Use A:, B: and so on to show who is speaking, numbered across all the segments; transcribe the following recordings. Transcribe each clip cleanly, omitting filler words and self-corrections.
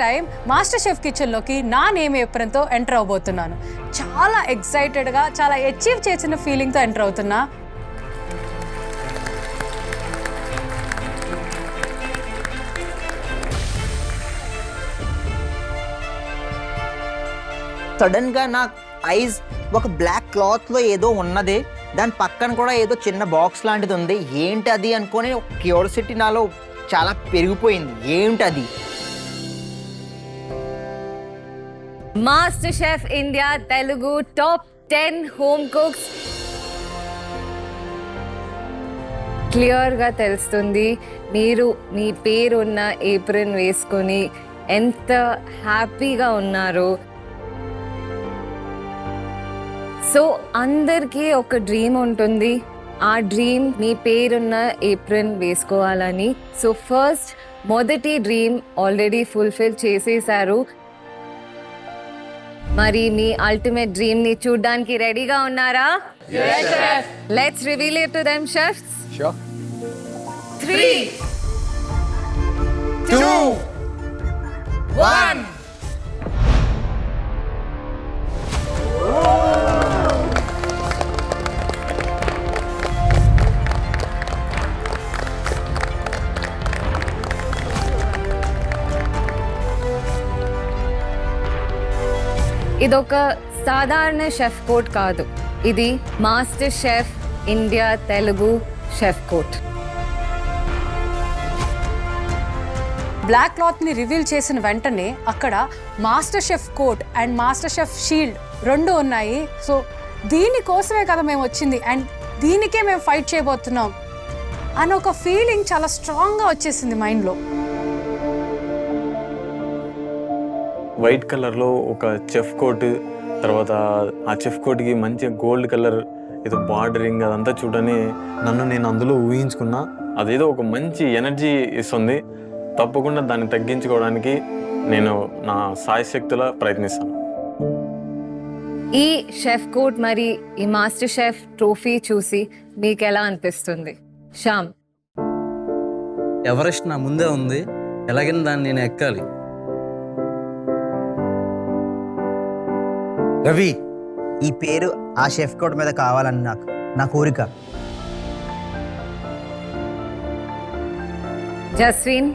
A: Time master chef కిచెన్లోకి నా name ఏప్రిల్తో enter అవబోతున్నాను. చాలా ఎక్సైటెడ్గా, చాలా అచీవ్ చేసిన ఫీలింగ్తో ఎంటర్ అవుతున్నా.
B: సడన్గా నా ఐజ్ ఒక బ్లాక్ క్లాత్లో ఏదో ఉన్నది, దాని పక్కన కూడా ఏదో చిన్న బాక్స్ లాంటిది ఉంది. ఏంటి అది అనుకొని క్యూరియాసిటీ నాలో చాలా పెరిగిపోయింది. ఏంటది?
C: Master chef India Telugu top 10 home cooks. క్లియర్గా తెలుస్తుంది మీరు మీ పేరున్న ఏప్రిల్ వేసుకొని ఎంత హ్యాపీగా ఉన్నారు. సో అందరికీ ఒక డ్రీమ్ ఉంటుంది, ఆ డ్రీమ్ మీ పేరున్న ఏప్రిల్ వేసుకోవాలని. సో ఫస్ట్ మొదటి డ్రీమ్ ఆల్రెడీ ఫుల్ఫిల్ చేసేసారు. మరి మీ అల్టిమేట్ డ్రీమ్ ని చూడడానికి రెడీగా ఉన్నారా? Let's reveal it to them chefs. 3 2 1. ఇదొక సాధారణ షెఫ్ కోట్ కాదు, ఇది master chef India Telugu chef coat.
A: Black క్లాత్ని రివీల్ చేసిన వెంటనే అక్కడ master chef coat and master chef shield రెండు ఉన్నాయి. సో దీనికోసమే కదా మేము వచ్చింది అండ్ దీనికే మేము ఫైట్ చేయబోతున్నాం అని ఒక ఫీలింగ్ చాలా స్ట్రాంగ్గా వచ్చేసింది మైండ్లో.
D: వైట్ కలర్లో ఒక చెఫ్ కోట్, తర్వాత ఆ చెఫ్ కోట్కి మంచి గోల్డ్ కలర్ ఏదో బార్డరింగ్ అదంతా చూడని నన్ను నేను అందులో ఊహించుకున్నా. అదేదో ఒక మంచి ఎనర్జీ ఇస్తుంది. తప్పకుండా దాన్ని తగ్గించుకోవడానికి నేను నా సాయశక్తులా ప్రయత్నిస్తాను.
C: ఈ షెఫ్ కోట్ మరి ఈ మాస్టర్ షెఫ్ ట్రోఫీ చూసి మీకు ఎలా అనిపిస్తుంది? శ్యామ్.
E: ఎవరెస్ట్ నా ముందే ఉంది, ఎలాగైనా దాన్ని నేను ఎక్కాలి.
F: రవి, ఈ పేరు ఆ షెఫ్ కోట్ మీద కావాలని నా కోరిక.
C: జస్విన్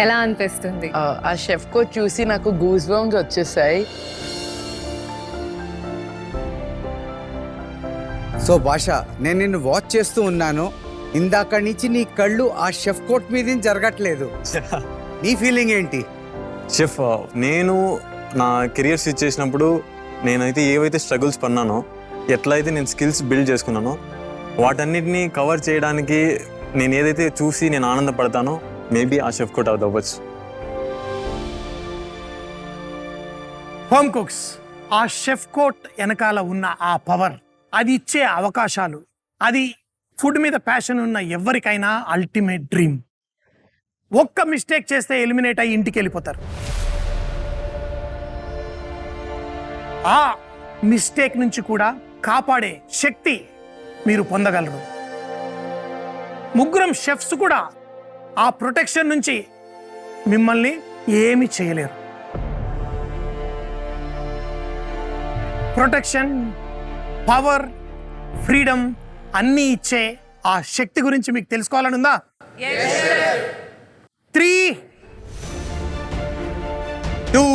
C: ఎలా అనిపిస్తుంది?
G: ఆ షెఫ్ కోట్ చూసి నాకు గూస్ బంప్స్ వచ్చేసాయి.
H: సో భాష, నేను నిన్ను వాచ్ చేస్తూ ఉన్నాను. ఇందాక నుంచి నీ కళ్ళు ఆ షెఫ్ కోట్ మీద జరగట్లేదు. నీ ఫీలింగ్ ఏంటి?
D: షెఫ్, నేను నా కెరియర్ స్విచ్ చేసినప్పుడు నేనైతే ఏవైతే స్ట్రగుల్స్ పన్నానో, ఎట్లయితే నేను స్కిల్స్ బిల్డ్ చేసుకున్నానో, వాటన్నిటిని కవర్ చేయడానికి నేను ఏదైతే చూసి నేను ఆనందపడతానో మేబీ ఆ షెఫ్ కోట్ అది అవ్వచ్చు.
I: హోమ్ కుక్స్, ఆ షెఫ్ కోట్ వెనకాల ఉన్న ఆ పవర్, అది ఇచ్చే అవకాశాలు, అది ఫుడ్ మీద ప్యాషన్ ఉన్న ఎవరికైనా అల్టిమేట్ డ్రీమ్. ఒక్క మిస్టేక్ చేస్తే ఎలిమినేట్ అయ్యి ఇంటికి వెళ్ళిపోతారు. ఆ మిస్టేక్ నుంచి కూడా కాపాడే శక్తి మీరు పొందగలరు. ముగ్గురం షెఫ్స్ కూడా ఆ ప్రొటెక్షన్ నుంచి మిమ్మల్ని ఏమీ చేయలేరు. ప్రొటెక్షన్, పవర్, ఫ్రీడమ్ అన్నీ ఇచ్చే ఆ శక్తి గురించి మీకు తెలుసుకోవాలని ఉందా? 3 2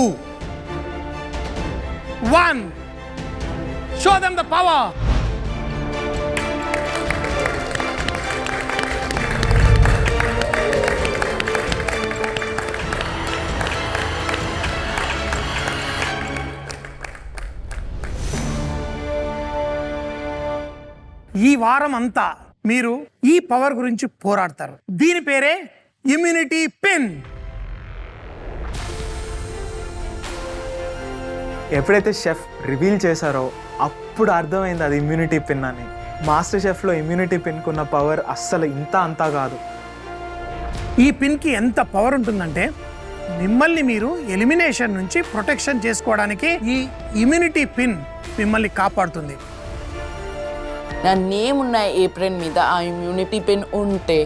I: 1. Show them the power. ఈ వారం అంతా మీరు ఈ పవర్ గురించి పోరాడతారు. దీని పేరే ఇమ్యూనిటీ పిన్.
J: ఎప్పుడైతే షెఫ్ రివీల్ చేశారో అప్పుడు అర్థమైంది అది ఇమ్యూనిటీ పిన్ అని. మాస్టర్ షెఫ్లో ఇమ్యూనిటీ పిన్కున్న పవర్ అస్సలు ఇంత అంతా కాదు.
I: ఈ పిన్కి ఎంత పవర్ ఉంటుందంటే మిమ్మల్ని మీరు ఎలిమినేషన్ నుంచి ప్రొటెక్షన్ చేసుకోవడానికి ఈ ఇమ్యూనిటీ పిన్ మిమ్మల్ని కాపాడుతుంది.
G: నా నేమ్ ఉన్న ఏప్రిల్ మీద ఆ ఇమ్యూనిటీ పిన్ ఉంటే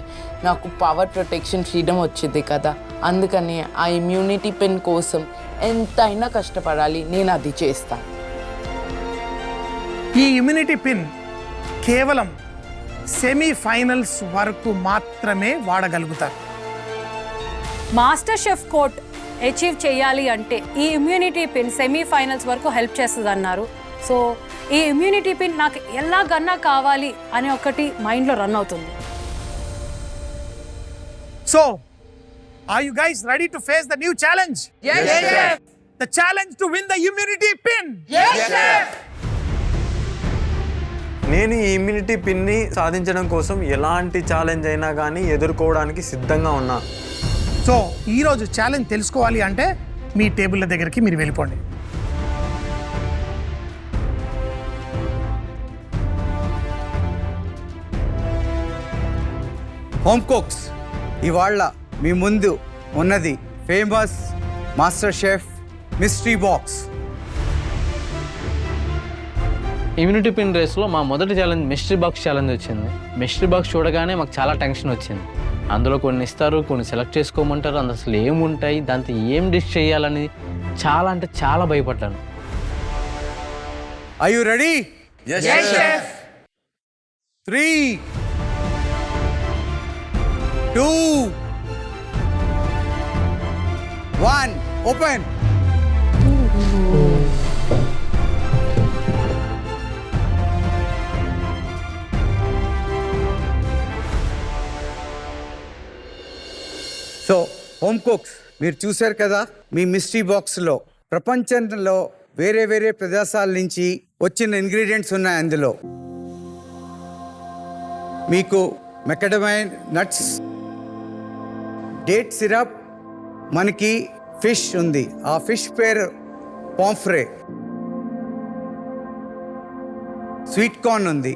G: నాకు పవర్, ప్రొటెక్షన్, ఫ్రీడమ్ వచ్చేది కదా. అందుకని ఆ ఇమ్యూనిటీ పెన్ కోసం ఎంతైనా కష్టపడాలి, నేను అది చేస్తాను.
I: ఈ ఇమ్యూనిటీ పిన్ కేవలం సెమీఫైనల్స్ వరకు మాత్రమే వాడగలుగుతారు.
A: మాస్టర్ షెఫ్ కోట్ అచీవ్ చేయాలి అంటే ఈ ఇమ్యూనిటీ పిన్ సెమీఫైనల్స్ వరకు హెల్ప్ చేస్తుంది అన్నారు. సో ఈ ఇమ్యూనిటీ పిన్ నాకు ఎలాగన్నా కావాలి అని ఒకటి మైండ్లో రన్ అవుతుంది.
I: So, are you guys ready to face the new challenge?
G: Yes, chef.
I: The challenge to win the immunity pin.
G: Yes, chef.
D: నేను ఈ ఇమ్యూనిటీ పిన్ని సాధించడం కోసం ఎలాంటి ఛాలెంజ్ అయినా కానీ ఎదుర్కోవడానికి సిద్ధంగా ఉన్నా.
I: సో ఈరోజు ఛాలెంజ్ తెలుసుకోవాలి అంటే మీ టేబుల్ల దగ్గరికి మీరు వెళ్ళిపోండి.
H: హోమ్ కుక్స్, ఇవాళ మీ ముందు ఉన్నది famous master chef mystery box.
E: Immunity pin రేస్లో మా మొదటి ఛాలెంజ్ మిస్టరీ బాక్స్ ఛాలెంజ్ వచ్చింది. మిస్టరీ బాక్స్ చూడగానే మాకు చాలా టెన్షన్ వచ్చింది. అందులో కొన్ని ఇస్తారు, కొన్ని సెలెక్ట్ చేసుకోమంటారు, అందులో అసలు ఏముంటాయి, దాంతో ఏం డిష్ చేయాలని చాలా అంటే చాలా భయపడ్డాను.
H: Are you ready?
G: Yes, chef.
H: 3, 2, 1, open. So home cooks, మీరు చూశారు కదా మీ మిస్టరీ బాక్స్లో ప్రపంచంలో వేరే వేరే ప్రదేశాల నుంచి వచ్చిన ఇంగ్రీడియంట్స్ ఉన్నాయి. అందులో మీకు మెకడమైన్ నట్స్, డేట్ సిరప్, మనకి ఫిష్ ఉంది, ఆ ఫిష్ పేరు పాంఫ్రే, స్వీట్ కార్న్ ఉంది,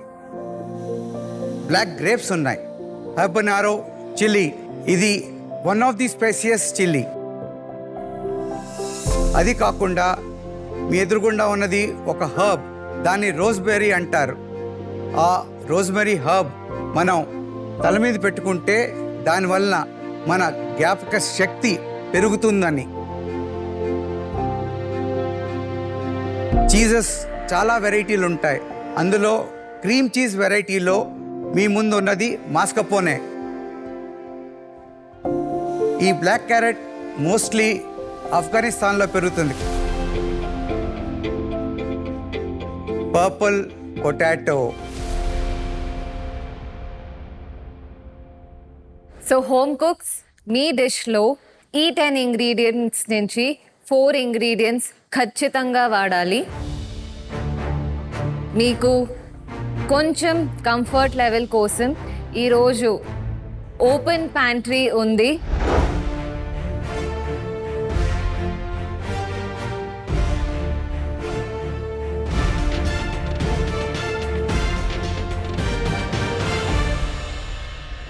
H: బ్లాక్ గ్రేప్స్ ఉన్నాయి, హెబనారో చిల్లీ, ఇది వన్ ఆఫ్ ది స్పైసియస్ చిల్లీ. అది కాకుండా మీ ఎదురుగుండా ఉన్నది ఒక హర్బ్, దాన్ని రోజ్బెర్రీ అంటారు. ఆ రోజ్మెరీ హర్బ్ మనం తల మీద పెట్టుకుంటే దానివల్ల మన జ్ఞాపక శక్తి పెరుగుతుందని. చీజెస్ చాలా వెరైటీలు ఉంటాయి. అందులో క్రీమ్ చీజ్ వెరైటీలో మీ ముందు ఉన్నది మాస్కపోనే. ఈ బ్లాక్ క్యారెట్ మోస్ట్లీ ఆఫ్ఘనిస్తాన్లో పెరుగుతుంది. Purple potato.
C: So home cooks, మీ డిష్లో ఈ 10 ఇంగ్రీడియంట్స్ నుంచి 4 ఇంగ్రీడియంట్స్ ఖచ్చితంగా వాడాలి. మీకు కొంచెం కంఫర్ట్ లెవెల్ కోసం ఈరోజు ఓపెన్ ప్యాంట్రీ ఉంది.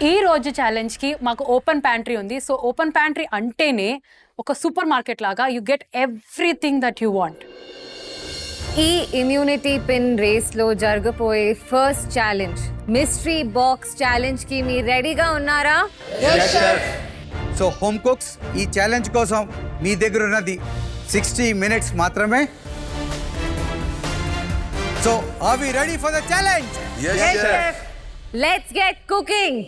A: ఈ రోజు ఛాలెంజ్కి మాకు ఓపెన్ ప్యాంట్రీ ఉంది. సో ఓపెన్ ప్యాంట్రీ అంటేనే ఒక సూపర్ మార్కెట్ లాగా you get everything that you want.
C: ఈ ఇమ్యూనిటీ పిన్ రేస్లో జరగబోయే ఫస్ట్ ఛాలెంజ్ మిస్టరీ బాక్స్ ఛాలెంజ్కి మీరు రెడీగా ఉన్నారా?
H: సో హోమ్ కుక్స్, ఈ ఛాలెంజ్ కోసం మీ దగ్గర ఉన్నది 60 minutes మాత్రమే. So are we ready for the challenge?
G: Yes, chef.
C: Let's get cooking.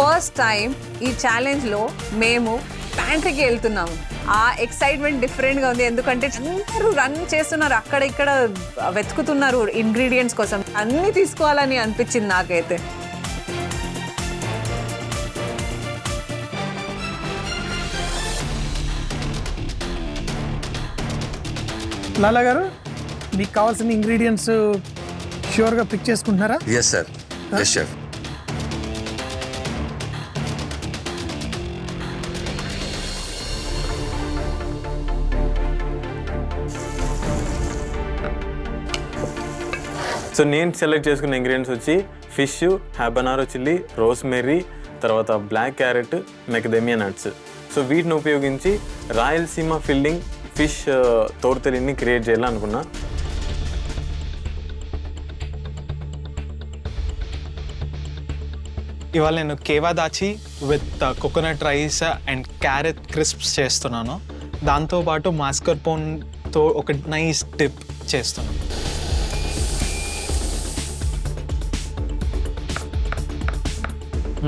K: First time ఈ ఛాలెంజ్లో మేము ప్యాంట్రీకి వెళ్తున్నాము. ఆ ఎక్సైట్మెంట్ డిఫరెంట్గా ఉంది, ఎందుకంటే అందరూ రన్ చేస్తున్నారు, అక్కడ ఇక్కడ వెతుకుతున్నారు ఇంగ్రీడియంట్స్ కోసం. అన్నీ తీసుకోవాలని అనిపించింది నాకైతే.
I: లాలా గారు, మీకు కావాల్సిన ఇంగ్రీడియంట్స్ ష్యూర్గా పిక్ చేసుకుంటున్నారా?
L: Yes sir, yes chef.
D: So నేను సెలెక్ట్ చేసుకున్న ఇంగ్రీడియంట్స్ వచ్చి ఫిష్, హ్యాబనారో చిల్లీ, రోస్మెర్రీ, తర్వాత black carrot, macadamia nuts. So వీటిని ఉపయోగించి Rayalaseema filling fish tortellini create చేయాలనుకున్నా.
J: ఇవాళ నేను కేవా దాచి with coconut rice and carrot crisps చేస్తున్నాను. దాంతోపాటు మాస్కర్పోన్తో ఒక నైస్ డిప్ చేస్తున్నాను.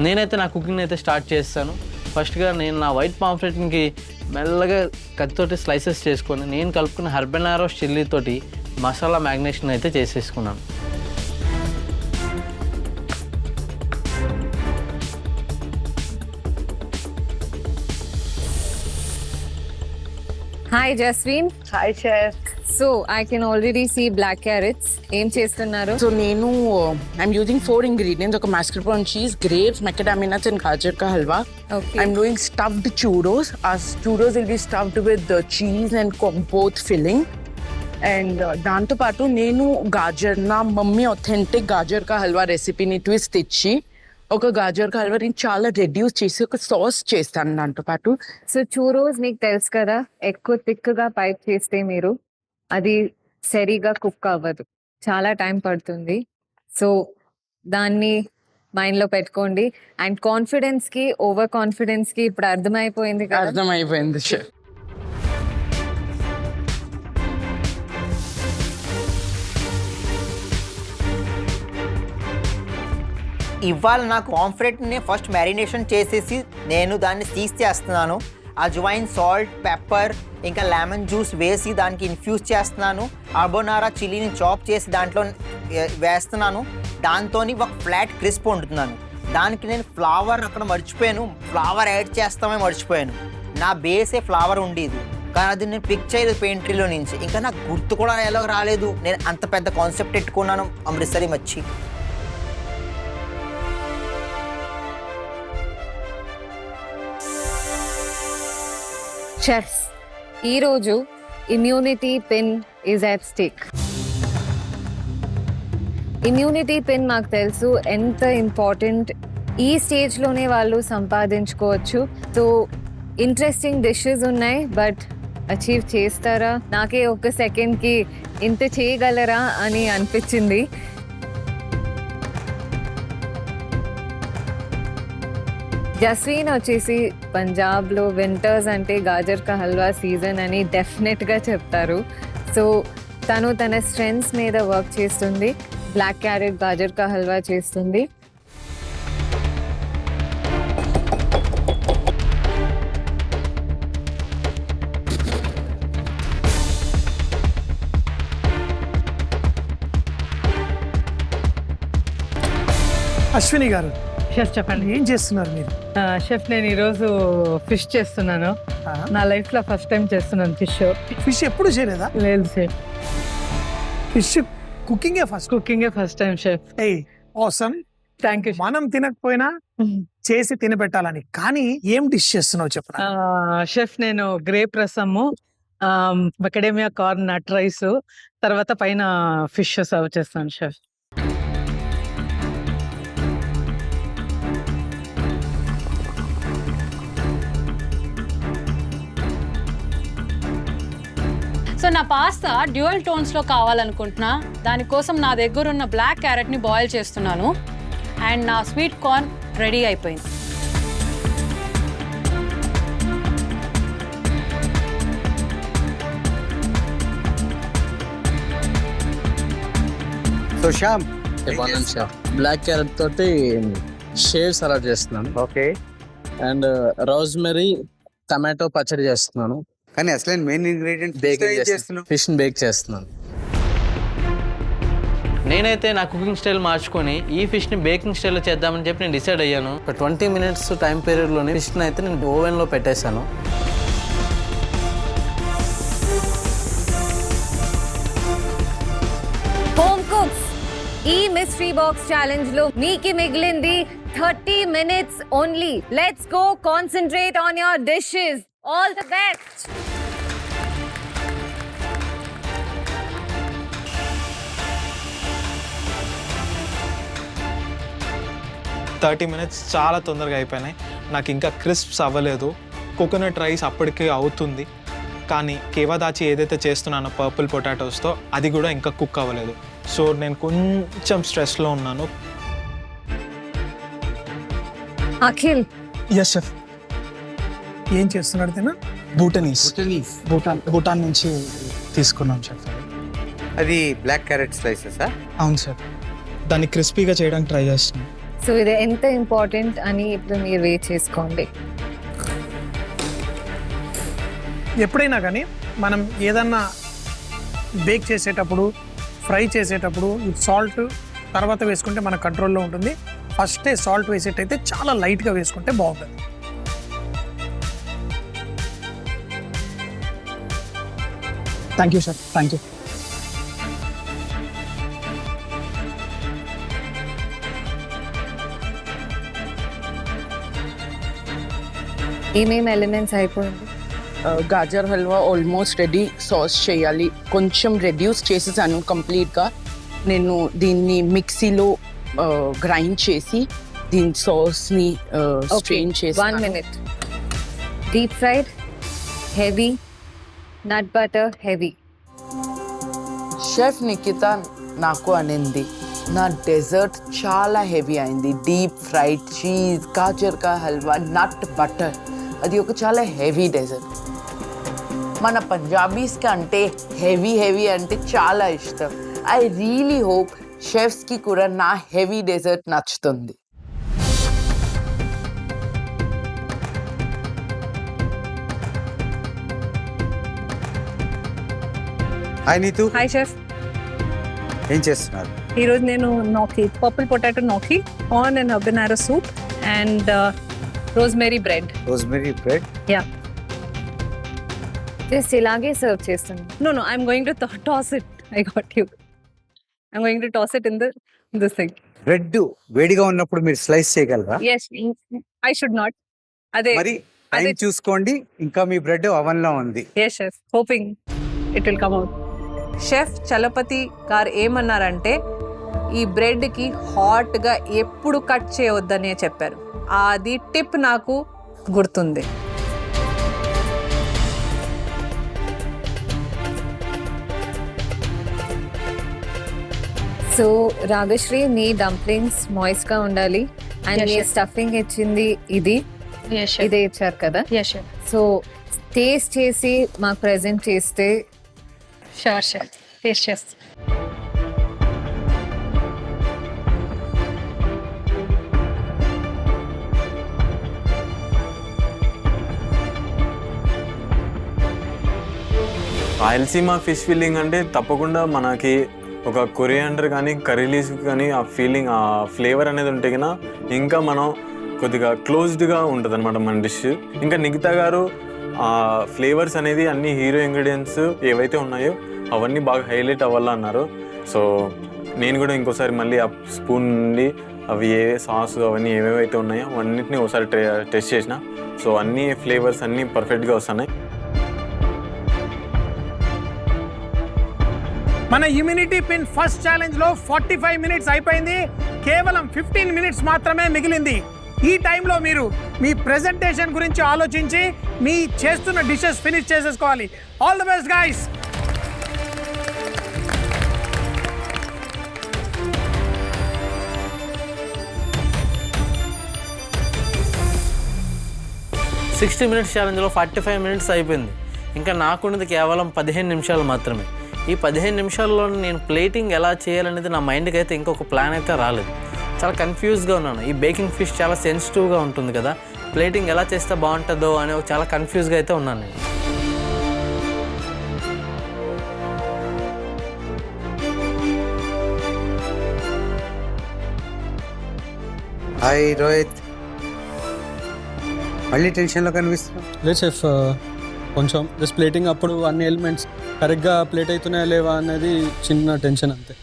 E: నేనైతే నా కుకింగ్ అయితే స్టార్ట్ చేస్తాను. ఫస్ట్గా నేను నా వైట్ పాంఫ్లెట్కి మెల్లగా కత్తితోటి స్లైసెస్ చేసుకొని నేను కలుపుకున్న హర్బెనారో చిల్లీతోటి మసాలా మ్యాగ్నేషన్ అయితే చేసేసుకున్నాను.
C: Hi Jaswin.
G: Hi chef.
C: So I can already see black carrots. ఏం చేస్తున్నారు?
G: సో నేను ఐఎమ్ యూజింగ్ 4 ingredients, ఒక mascarpone cheese, grapes, macadamia nuts and gajar ka halwa.
C: Okay.
G: I'm doing stuffed churros. Our churros will be stuffed with the cheese and both filling. And దాంతోపాటు నేను గాజర్, నా mummy authentic gajar కా హల్వా రెసిపీని twist ఇచ్చి ఒక గాజర్ కా హల్వాని చాలా రెడ్యూస్ చేసి ఒక సాస్ చేస్తాను దాంతోపాటు.
C: సో చూరోస్ మీకు తెలుసు కదా, ఎక్కువ థిక్గా పైప్ చేస్తే మీరు అది సరిగా కుక్ అవ్వదు, చాలా టైం పడుతుంది. సో దాన్ని మైండ్లో పెట్టుకోండి. అండ్ కాన్ఫిడెన్స్కి ఓవర్ కాన్ఫిడెన్స్కి ఇప్పుడు అర్థమైపోయింది కదా.
G: అర్థమైపోయింది షెఫ్.
B: ఇవాళ నాకు పాంఫ్రెట్ని ఫస్ట్ మ్యారినేషన్ చేసేసి నేను దాన్ని సీజ్ చేస్తున్నాను. అజ్వైన్, సాల్ట్, పెప్పర్ ఇంకా లెమన్ జ్యూస్ వేసి దానికి ఇన్ఫ్యూజ్ చేస్తున్నాను. కార్బోనారా చిల్లీని చాప్ చేసి దాంట్లో వేస్తున్నాను. దాంతో ఒక ఫ్లాట్ క్రిస్ప్ వండుతున్నాను. దానికి నేను ఫ్లవర్ అక్కడ మర్చిపోయాను, ఫ్లవర్ యాడ్ చేస్తామే మర్చిపోయాను. నా బేసే ఫ్లవర్ ఉండేది, కానీ అది నేను పిక్ చేయలేదు పెయింట్రీలో నుంచి. ఇంకా నాకు గుర్తు కూడా ఎలా రాలేదు. నేను అంత పెద్ద కాన్సెప్ట్ పెట్టుకున్నాను అమృత్సరి మచ్చి.
C: చెఫ్స్, ఈరోజు immunity pin is at stake. Immunity pin మాకు తెలుసు ఎంత ఇంపార్టెంట్, ఈ స్టేజ్లోనే వాళ్ళు సంపాదించుకోవచ్చు. సో ఇంట్రెస్టింగ్ డిషెస్ ఉన్నాయి, బట్ అచీవ్ చేస్తారా? నాకే ఒక సెకండ్కి ఇంత చేయగలరా అని అనిపించింది. జస్వీన్ వచ్చేసి పంజాబ్లో వింటర్స్ అంటే గాజర్ కా హల్వా సీజన్ అని డెఫినెట్గా చెప్తారు. సో తను తన స్ట్రెంగ్స్ మీద వర్క్ చేస్తుంది, బ్లాక్ క్యారెట్ గాజర్ కా హల్వా చేస్తుంది.
I: అశ్విని గారు,
K: షెఫ్ చెప్పండి.
I: ఏం చేస్తున్నారు మీరు?
K: షెఫ్ నేను ఈరోజు ఫిష్ చేస్తున్నాను. నా లైఫ్లో ఫస్ట్ టైం చేస్తున్నాను ఫిష్.
I: ఫిష్ ఎప్పుడు చేయలేదా?
K: లేదు షెఫ్,
I: ఫిష్ కుకింగే ఫస్ట్.
K: కుకింగే ఫస్ట్ టైం షెఫ్.
I: ఏయ్ ఆసమ్.
K: Thank you.
I: మనం తినకపోయినా చేసి తినబెట్టాలని. కానీ ఏం డిష్ చేస్తున్నావు చెప్పు.
K: షెఫ్ నేను గ్రేప్ రసము, మెకడేమియా కార్న్ నట్ రైస్, తర్వాత పైన ఫిష్ సర్వ్ చేస్తాను షెఫ్.
A: సో నా పాస్తా డ్యూయల్ టోన్స్లో కావాలనుకుంటున్నా. దానికోసం నా దగ్గర ఉన్న బ్లాక్ క్యారెట్ని బాయిల్ చేస్తున్నాను. అండ్ నా స్వీట్ కార్న్ రెడీ అయిపోయింది.
F: సో శ్యామ్,
E: బ్లాక్ క్యారెట్ తోటి షేవ్ సలాడ్ చేస్తున్నాను.
F: ఓకే.
E: అండ్ రోజ్మెరీ టమాటో పచ్చడి చేస్తున్నాను.
H: కానీ అసలు మెయిన్ ఇంగ్రీడియంట్ చేస్తున్నావు.
E: ఫిష్ బేక్ చేస్తున్నాను. నేనైతే నా కుకింగ్ స్టైల్ మార్చుకొని ఈ ఫిష్ని బేకింగ్ స్టైల్లో చేద్దామని చెప్పి నేను డిసైడ్ అయ్యాను. ఒక 20 minutes టైం పీరియడ్లోనే ఫిష్ని అయితే నేను ఓవెన్లో పెట్టేశాను.
C: హోమ్ కుక్స్, ఈ మిస్టరీ బాక్స్ ఛాలెంజ్ లో మీకు మిగిలింది 30 minutes only. Let's go, concentrate on your dishes. All the best.
J: Thirty minutes చాలా తొందరగా అయిపోయినాయి. నాకు ఇంకా క్రిస్ప్స్ అవ్వలేదు. కోకోనట్ రైస్ అప్పటికే అవుతుంది, కానీ కేవాదాచి ఏదైతే చేస్తున్నానో పర్పుల్ పొటాటోస్తో అది కూడా ఇంకా కుక్ అవ్వలేదు. సో నేను కొంచెం స్ట్రెస్లో ఉన్నాను.
C: Akhil,
J: yes chef.
I: ఏం చేస్తున్నాడు తిన?
J: భూటనీస్ భూటాన్ నుంచి తీసుకున్నాం షెఫ్.
H: అది బ్లాక్ క్యారెట్ స్లైసెసా?
J: అవును సార్, దాన్ని క్రిస్పీగా చేయడానికి ట్రై చేస్తున్నాం.
C: సో ఇది ఎంత ఇంపార్టెంట్ అని ఇప్పుడు మీరు వెయిట్ చేసుకోండి.
I: ఎప్పుడైనా కానీ మనం ఏదన్నా బేక్ చేసేటప్పుడు, ఫ్రై చేసేటప్పుడు సాల్ట్ తర్వాత వేసుకుంటే మన కంట్రోల్లో ఉంటుంది. ఫస్టే సాల్ట్ వేసేటైతే చాలా లైట్గా వేసుకుంటే బాగుంటుంది.
J: Thank you sir, thank you.
C: ఏమేమి ఎలిమెంట్స్ అయిపోయింది?
G: Gajar halwa almost ready. Sauce చేయాలి, కొంచెం రెడ్యూస్ చేసేసాను కంప్లీట్గా. నేను దీన్ని మిక్సీలో గ్రైండ్ చేసి దీని సాస్ని స్ట్రెయిన్ చేసి.
C: 1 minute. Deep fried heavy, nut butter heavy.
G: Chef Nikhita నాకు అనింది నా డెజర్ట్ చాలా హెవీ అయింది. డీప్ ఫ్రైడ్ చీజ్, గాజర్ కా హల్వా, నట్ బటర్, అది ఒక చాలా హెవీ డెజర్ట్. మన పంజాబీస్కి అంటే హెవీ అంటే చాలా ఇష్టం. ఐ రియలీ హోప్ షెఫ్స్కి కూడా నా హెవీ డెజర్ట్ నచ్చుతుంది.
H: Hi Neetu,
K: hi chef.
H: ఏం చేస్తున్నారు?
K: ఈరోజు నేను gnocchi purple potato gnocchi, corn and habanero soup and rosemary bread.
H: Rosemary bread.
K: Yeah.
C: Just ఇలాగే సర్వ్ చేస్తాను.
K: No, I'm going to toss it. I got you. I'm going to toss it in this thing.
H: Bread వేడిగా ఉన్నప్పుడు మీరు slice చేయగలరా?
K: Yes, I should not. అదే.
H: మరి time చూసుకోండి, ఇంకా మీ బ్రెడ్ అవన్ లో ఉంది.
K: Yes, chef. Hoping it will come out. Chef Chalapathi గారు ఏమన్నారంటే ఈ బ్రెడ్కి హాట్గా ఎప్పుడు కట్ చేయవద్దనే చెప్పారు. అది టిప్ నాకు గుర్తుంది.
C: సో రాగశ్రీ, నీ డంప్లింగ్స్ మాయిస్ట్ గా ఉండాలి అండ్ నీ స్టఫింగ్ ఇచ్చింది ఇది ఇదే ఇచ్చారు కదా. సో టేస్ట్ చేసి మాకు ప్రెజెంట్ చేస్తే.
K: షూర్ షెఫ్, టేస్ట్ చేస్తా.
D: రాయలసీమ ఫిష్ ఫీలింగ్ అంటే తప్పకుండా మనకి ఒక కొరియాండర్ కానీ కర్రీ లీవ్స్ కానీ ఆ ఫీలింగ్, ఆ ఫ్లేవర్ అనేది ఉంటే కన్నా ఇంకా మనం కొద్దిగా క్లోజ్డ్గా ఉంటుంది అనమాట మన డిష్. ఇంకా నిఖితా గారు ఆ ఫ్లేవర్స్ అనేది అన్ని హీరో ఇంగ్రీడియంట్స్ ఏవైతే ఉన్నాయో అవన్నీ బాగా హైలైట్ అవ్వాలన్నారు. సో నేను కూడా ఇంకోసారి మళ్ళీ ఆ స్పూన్ నుండి అవి ఏ సాస్ అవన్నీ ఏవేవైతే ఉన్నాయో అవన్నింటినీ ఒకసారి టెస్ట్ చేసిన. సో అన్ని ఫ్లేవర్స్ అన్నీ పర్ఫెక్ట్గా వస్తున్నాయి.
I: మన ఇమ్యూనిటీ పిన్ ఫస్ట్ ఛాలెంజ్ లో 45 minutes అయిపోయింది. కేవలం 15 minutes మాత్రమే మిగిలింది. ఈ టైంలో మీరు మీ ప్రెజెంటేషన్ గురించి ఆలోచించి మీ చేస్తున్న డిషెస్ ఫినిష్ చేసేసుకోవాలి. All the best guys.
E: Sixty minutes ఛాలెంజ్లో 45 minutes అయిపోయింది. ఇంకా నాకున్నది కేవలం 15 నిమిషాలు మాత్రమే. ఈ 15 నిమిషాల్లో నేను ప్లేటింగ్ ఎలా చేయాలనేది నా మైండ్కి అయితే ఇంకొక ప్లాన్ అయితే రాలేదు. చాలా కన్ఫ్యూజ్గా ఉన్నాను. ఈ బేకింగ్ ఫిష్ చాలా సెన్సిటివ్గా ఉంటుంది కదా, ప్లేటింగ్ ఎలా చేస్తే బాగుంటుందో అని చాలా కన్ఫ్యూజ్గా అయితే ఉన్నాను నేను.
H: హాయ్ రోహిత్, మళ్ళీ టెన్షన్లో కనిపిస్తున్నావు.
L: లేదు చెఫ్, కొంచెం జస్ట్ ప్లేటింగ్ అప్పుడు అన్ని ఎలిమెంట్స్ కరెక్ట్గా ప్లేట్ అవుతున్నాయా లేవా అనేది చిన్న టెన్షన్ అంతే.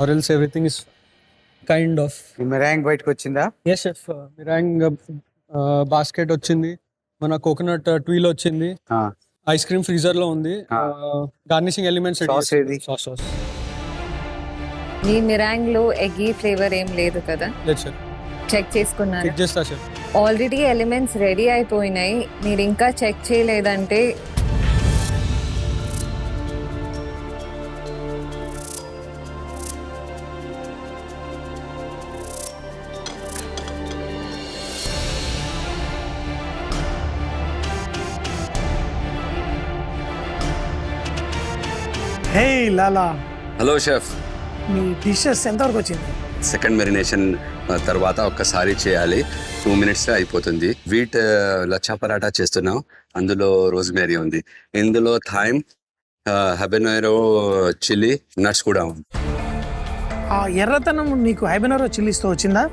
L: Or else everything is kind of.
H: Meringue బయటకు వచ్చిందా?
L: ఎస్ చెఫ్, మిరాంగ్ బాస్కెట్ వచ్చింది, మన కోకోనట్ ట్వీల్ వచ్చింది, ఐస్ క్రీమ్ ఫ్రీజర్లో ఉంది, గార్నిషింగ్ ఎలిమెంట్స్. సాస్
C: మీ మిరాంగ్లో ఎగ్గీ ఫ్లేవర్ ఏం లేదు కదా?
L: లేదు సార్,
C: చెక్ చేసుకున్నాను.
L: చెక్ చేస్తా సార్.
C: ఆల్రెడీ ఎలిమెంట్స్ రెడీ అయిపోయినాయి, మీరు ఇంకా చెక్ చేయలేదంటే
I: బిలాలా,
M: హలో షెఫ్.
I: మీ డిషెస్ ఎంతవరకు వచ్చింది?
M: సెకండ్ మెరినేషన్ తర్వాత ఒక్కసారి చేయాలి, 2 minutesలో అయిపోతుంది. వీట్ లచ్చా పరాటా చేస్తున్నాం, అందులో రోజ్మేరీ ఉంది, ఇందులో థైమ్, హబెనెరో చిల్లీ, నట్స్ కూడా ఉంది.
I: ఆ ఎర్రతనం నీకు హైబెనరో చిల్లీస్తో వచ్చిందా?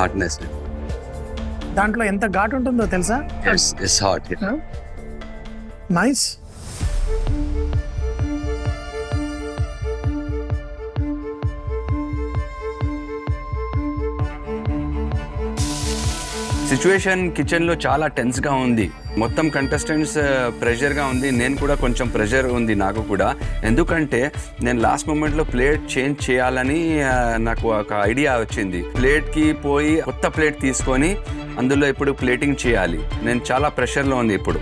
M: హాట్నెస్,
I: దాంట్లో ఎంత ఘాటు ఉంటుందో తెలుసా?
M: It's hot.
I: నైస్.
M: సిచ్యువేషన్ కిచెన్లో చాలా టెన్స్గా ఉంది, మొత్తం కంటెస్టెంట్స్ ప్రెషర్గా ఉంది, నేను కూడా కొంచెం ప్రెషర్ ఉంది నాకు కూడా. ఎందుకంటే నేను లాస్ట్ మూమెంట్లో ప్లేట్ చేంజ్ చేయాలని నాకు ఒక ఐడియా వచ్చింది. ప్లేట్కి పోయి కొత్త ప్లేట్ తీసుకొని అందులో ఇప్పుడు ప్లేటింగ్ చేయాలి. నేను చాలా ప్రెషర్లో ఉంది ఇప్పుడు.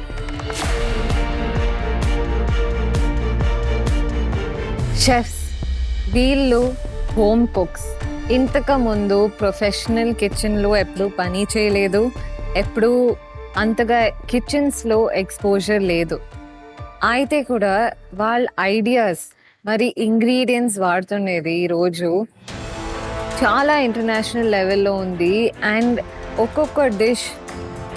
C: షెఫ్స్ వీళ్ళు హోమ్ కుక్స్. ఇంతకుముందు ప్రొఫెషనల్ కిచెన్లో ఎప్పుడూ పని చేయలేదు, ఎప్పుడూ అంతగా కిచెన్స్లో ఎక్స్పోజర్ లేదు. అయితే కూడా వాళ్ళ ఐడియాస్ మరి ఇంగ్రీడియంట్స్ వాడుతున్నది ఈరోజు చాలా ఇంటర్నేషనల్ లెవెల్లో ఉంది. అండ్ ఒక్కొక్క డిష్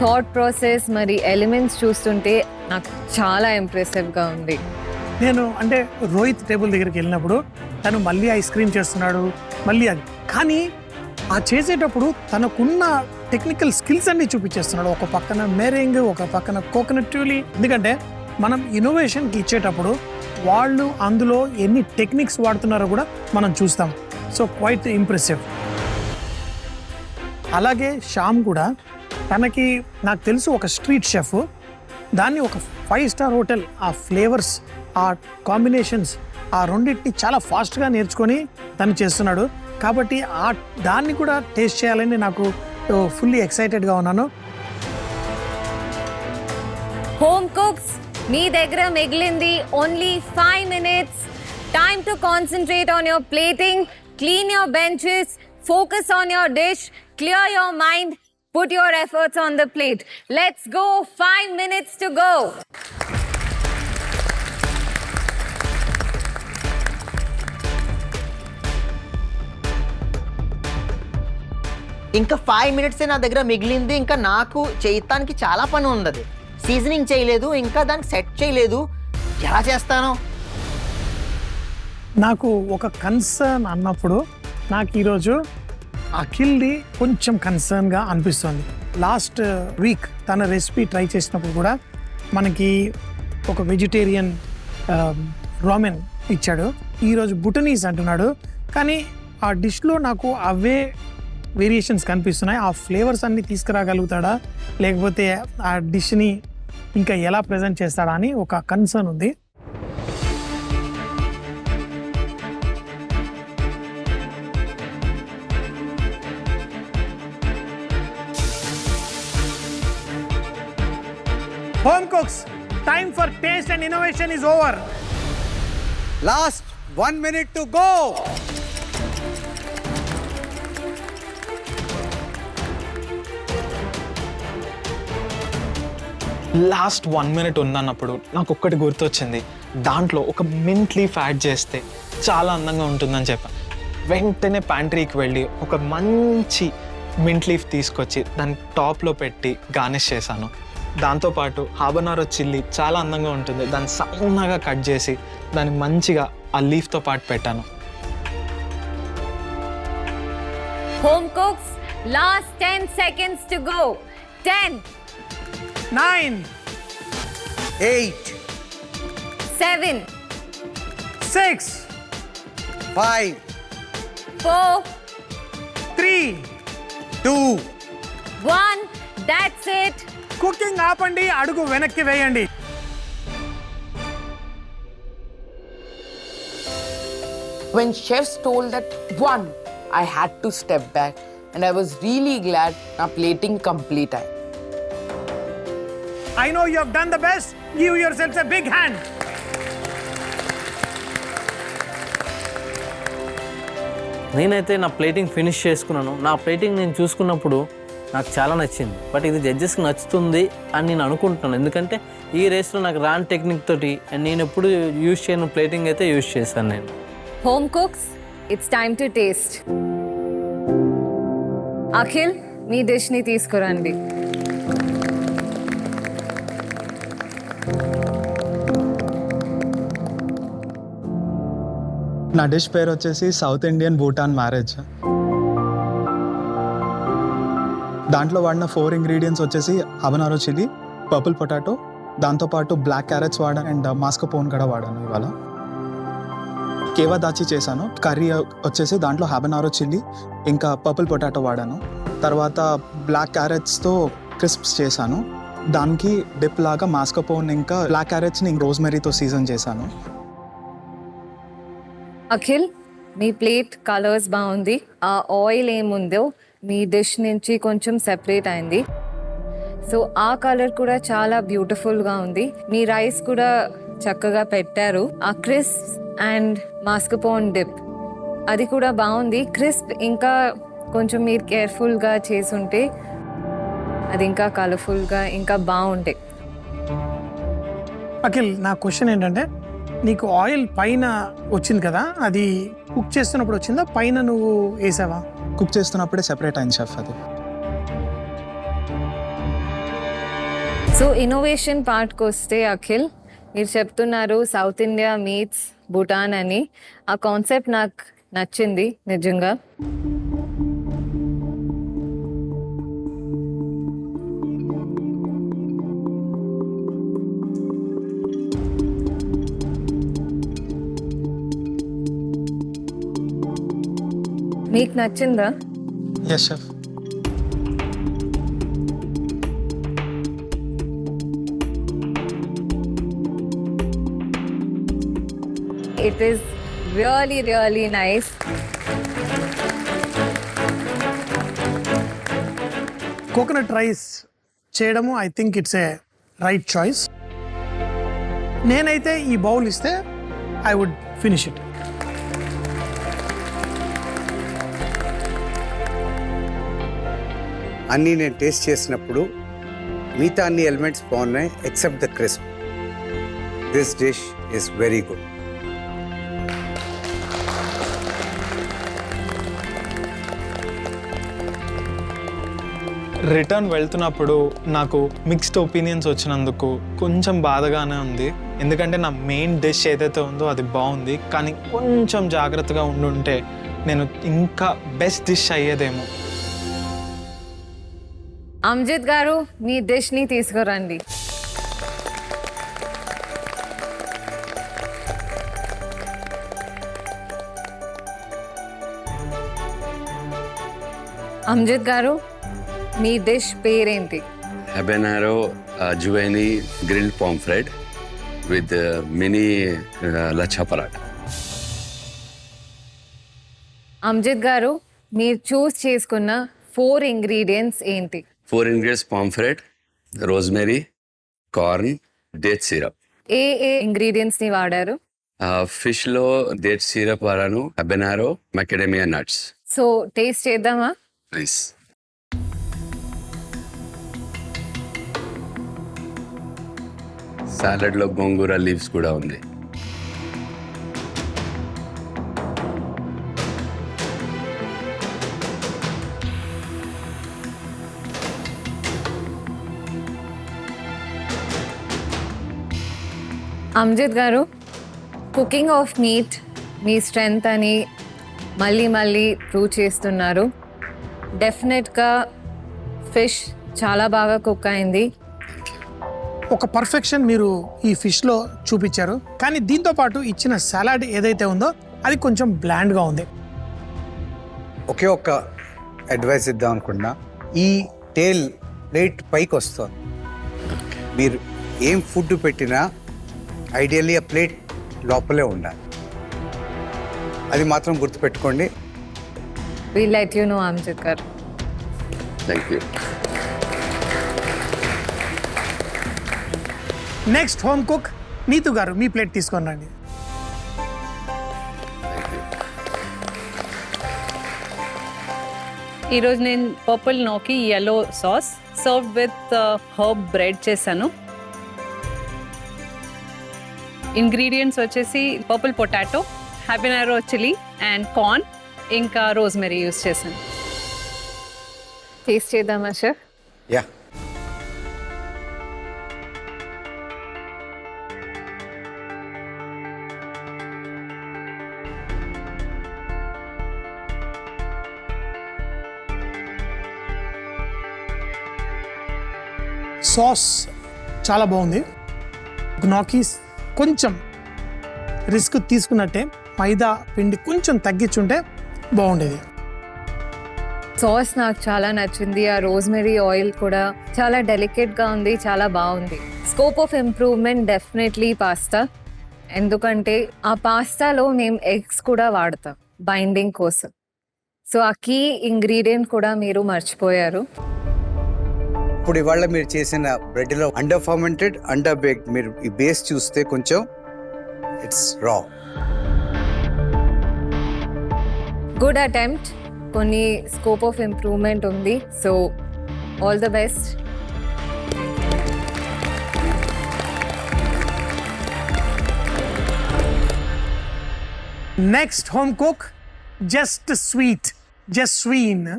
C: థాట్ ప్రాసెస్ మరి ఎలిమెంట్స్ చూస్తుంటే నాకు చాలా ఇంప్రెసివ్గా ఉంది.
I: నేను అంటే రోహిత్ టేబుల్ దగ్గరికి వెళ్ళినప్పుడు తను మళ్ళీ ఐస్ క్రీమ్ చేస్తున్నాడు, మళ్ళీ అది, కానీ ఆ చేసేటప్పుడు తనకున్న టెక్నికల్ స్కిల్స్ అన్ని చూపించేస్తున్నాడు. ఒక పక్కన మెరింగ్, ఒక పక్కన కోకోనట్ ట్యూలీ. ఎందుకంటే మనం ఇన్నోవేషన్కి ఇచ్చేటప్పుడు వాళ్ళు అందులో ఎన్ని టెక్నిక్స్ వాడుతున్నారో కూడా మనం చూస్తాం. So quiet impressive. అలాగే శ్యామ్ కూడా తనకి, నాకు తెలుసు ఒక స్ట్రీట్ షెఫ్, దాన్ని ఒక 5-star హోటల్ ఆ ఫ్లేవర్స్, ఆ కాంబినేషన్స్, ఆ రెండింటిని చాలా ఫాస్ట్గా నేర్చుకొని తను చేస్తున్నాడు. కాబట్టి దాన్ని కూడా టేస్ట్ చేయాలని నాకు ఫుల్లీ ఎక్సైటెడ్గా ఉన్నాను.
C: హోమ్ కుక్స్ మీ దగ్గర మిగిలింది only 5 minutes. Time to concentrate on your plating, clean your benches, focus on your dish, clear your mind, put your efforts on the plate. Let's go, 5 minutes to go.
B: ఇంకా 5 minutes నా దగ్గర మిగిలింది. ఇంకా నాకు చేయటానికి చాలా పని ఉంది. సీజనింగ్ చేయలేదు, ఇంకా దానికి సెట్ చేయలేదు, ఎలా చేస్తాను?
I: నాకు ఒక కన్సర్న్ అన్నప్పుడు నాకు ఈరోజు అఖిల్ది కొంచెం కన్సర్న్గా అనిపిస్తుంది. లాస్ట్ వీక్ తన రెసిపీ ట్రై చేసినప్పుడు కూడా మనకి ఒక వెజిటేరియన్ రామెన్ ఇచ్చాడు, ఈరోజు బుటనీస్ అంటున్నాడు. కానీ ఆ డిష్లో నాకు అవే వేరియేషన్స్ కనిపిస్తున్నాయి. ఆ ఫ్లేవర్స్ అన్నీ తీసుకురాగలుగుతాడా, లేకపోతే ఆ డిష్ని ఇంకా ఎలా ప్రజెంట్ చేస్తాడా అని ఒక కన్సర్న్ ఉంది. Home cooks, time for taste and innovation is over.
H: Last 1 minute to go.
J: Last 1 minute ఉందన్నప్పుడు నాకు ఒక్కటి గుర్తొచ్చింది. దాంట్లో ఒక మింట్ లీఫ్ యాడ్ చేస్తే చాలా అందంగా ఉంటుందని చెప్పాను. వెంటనే ప్యాంట్రీకి వెళ్ళి ఒక మంచి మింట్ లీఫ్ తీసుకొచ్చి దాన్ని టాప్లో పెట్టి గార్నిష్ చేశాను. దాంతోపాటు హాబనారో చిల్లీ చాలా అందంగా ఉంటుంది, దాన్ని సన్నగా కట్ చేసి దాన్ని మంచిగా ఆ లీఫ్తో పాటు పెట్టాను.
C: Home cooks, last 10 seconds to go. 10,
I: 9,
H: 8,
C: 7,
I: 6,
H: 5,
C: 4,
I: 3,
H: 2.
C: 1. That's it.
I: Cooking ఆపండి, అడుగు వెనక్కి వేయండి.
G: When chefs told that one, I had to step back, and I was really glad na plating complete.
I: I know you have done the best. Give yourselves a big hand.
E: నేనైతే నా plating finish చేసుకున్నాను. నా plating నేను చూసుకున్నప్పుడు నాకు చాలా నచ్చింది. But ఇది జడ్జెస్కి నచ్చుతుంది అని నేను అనుకుంటున్నాను, ఎందుకంటే ఈ రేస్లో నాకు రాని టెక్నిక్ తోటి నేను ఎప్పుడు యూజ్ చేయను ప్లేటింగ్ అయితే యూజ్ చేశాను నేను.
C: Home cooks, it's time to taste. Akhil, మీ డిష్ని తీసుకురండి.
L: నా డిష్ పేరు వచ్చేసి సౌత్ ఇండియన్ భూటాన్ మ్యారేజ్. దాంట్లో వాడిన 4 ఇంగ్రీడియంట్స్ వచ్చేసి హబనారో చిల్లీ, పర్పుల్ పొటాటో, దాంతోపాటు బ్లాక్ క్యారెట్స్ వాడాను అండ్ మాస్కపోన్ కూడా వాడాను. ఇవాళ కేవా దాచి చేశాను. కర్రీ వచ్చేసి దాంట్లో హబనారో చిల్లీ ఇంకా పర్పుల్ పొటాటో వాడాను. తర్వాత బ్లాక్ క్యారెట్స్తో క్రిస్ప్స్ చేశాను. దానికి డిప్ లాగా మాస్కపోన్ ఇంకా బ్లాక్ క్యారెట్స్ని రోజ్మెరీతో సీజన్ చేశాను.
C: అఖిల్, మీ ప్లేట్ కలర్స్ బాగుంది. ఆ ఆయిల్ ఏముందో మీ డిష్ నుంచి కొంచెం సెపరేట్ అయింది. సో ఆ కలర్ కూడా చాలా బ్యూటిఫుల్గా ఉంది. మీ రైస్ కూడా చక్కగా పెట్టారు. ఆ క్రిస్ప్ అండ్ మాస్కపోన్ డిప్ అది కూడా బాగుంది. క్రిస్ప్ ఇంకా కొంచెం మీరు కేర్ఫుల్గా చేసుంటే అది ఇంకా కలర్ఫుల్గా ఇంకా బాగుంటాయి.
I: అఖిల్, నా క్వశ్చన్ ఏంటంటే, నీకు ఆయిల్ పైన వచ్చింది కదా, అది కుక్ చేస్తున్నప్పుడు వచ్చిందా, పైన నువ్వు వేసావా?
L: కుక్ చేస్తున్నప్పుడే సెపరేట్ అయింది షెఫ్ అది.
C: సో ఇన్నోవేషన్ పార్ట్కి వస్తే అఖిల్, మీరు చెప్తున్నారు సౌత్ ఇండియా మీట్స్ భూటాన్ అని. ఆ కాన్సెప్ట్ నాకు నచ్చింది నిజంగా. మీకు నచ్చిందా?
L: Yes chef.
C: It is really, really nice.
I: Coconut rice చేయడము I think it's a right choice. నేనైతే ఈ బౌల్ ఇస్తే ఐ వుడ్ ఫినిష్ ఇట్.
H: అన్నీ నేను టేస్ట్ చేసినప్పుడు మిగతా అన్ని ఎలిమెంట్స్ బాగున్నాయి except the crisp. This dish is very good.
J: Return వెళ్తున్నప్పుడు నాకు మిక్స్డ్ ఒపీనియన్స్ వచ్చినందుకు కొంచెం బాధగానే ఉంది. ఎందుకంటే నా మెయిన్ డిష్ ఏదైతే ఉందో అది బాగుంది, కానీ కొంచెం జాగ్రత్తగా ఉండుంటే నేను ఇంకా బెస్ట్ డిష్ అయ్యేదేమో.
C: అమ్జిత్ గారు, మీ డిష్ని తీసుకురండి. అమ్జిత్ గారు, మీ డిష్ పేరేంటి?
M: habanero juveini grilled pomfret with mini lacha paratha.
C: Amanjot గారు, మీరు చూస్ చేసుకున్న 4 ఇంగ్రీడియంట్స్ ఏంటి?
M: 4 ingredients: pomfret, rosemary, corn, date syrup.
C: ఏ ఇంగ్రీడియంట్స్ ని వాడారు?
M: ఫిష్ లో డేట్ సిరప్ వాడాను, habanero, macadamia nuts.
C: So taste చేద్దామా?
M: Nice. సాలడ్ లో గోంగూర లీవ్స్ కూడా ఉంది.
C: అమ్జిత్ గారు, cooking of meet me strength అని మళ్ళీ మళ్ళీ ప్రూవ్ చేస్తున్నారు. డెఫినెట్గా ఫిష్ చాలా బాగా కుక్ అయింది.
I: ఒక పర్ఫెక్షన్ మీరు ఈ ఫిష్లో చూపించారు, కానీ దీంతో పాటు ఇచ్చిన సలాడ్ ఏదైతే ఉందో అది కొంచెం బ్లాండ్గా ఉంది.
H: ఒకే ఒక్క అడ్వైస్ ఇద్దాం అనుకున్నా, ఈ టేల్ ప్లేట్ పైకి వస్తుంది. మీరు ఏం ఫుడ్ పెట్టినా ఐడియల్లీ ఆ ప్లేట్ లోపలే ఉండాలి. అది మాత్రం గుర్తుపెట్టుకోండి.
C: We'll let you know, Amjith గారు.
M: Thank you.
I: Next home cook Neetu గారు, మీ ప్లేట్ తీసుకొని రండి.
K: ఈరోజు నేను purple gnocchi yellow sauce serve with herb bread చేశాను. ఇంగ్రీడియంట్స్ వచ్చేసి purple potato, habanero chilli and corn, ఇంకా రోజ్మెరీ యూస్ చేశాను.
C: టేస్ట్ చేద్దామా షెఫ్?
H: యా
I: సాస్ చాలా బాగుంది. gnocchi కొంచెం రిస్క్ తీసుకున్నట్టే, మైదా పిండి కొంచెం తగ్గించుంటే బాగుండేది.
C: సాస్ నాకు చాలా నచ్చింది. ఆ రోజ్మెరీ ఆయిల్ కూడా చాలా డెలికేట్గా ఉంది, చాలా బాగుంది. Scope of improvement definitely pasta, ఎందుకంటే ఆ పాస్తాలో మేము ఎగ్స్ కూడా వాడతాం బైండింగ్ కోసం. సో ఆ కీ ఇంగ్రీడియంట్ కూడా మీరు మర్చిపోయారు.
H: ఇప్పుడు ఇవాళ మీరు చేసిన బ్రెడ్లో అండర్ ఫర్మెంటెడ్, అండర్ బేక్డ్, మీరు ఈ బేస్ చూస్తే కొంచెం ఇట్స్ రా.
C: గుడ్ అటెంప్ట్, కొన్ని స్కోప్ ఆఫ్ ఇంప్రూవ్మెంట్ ఉంది. So all the best.
I: Next home cook just sweet, Jasveen.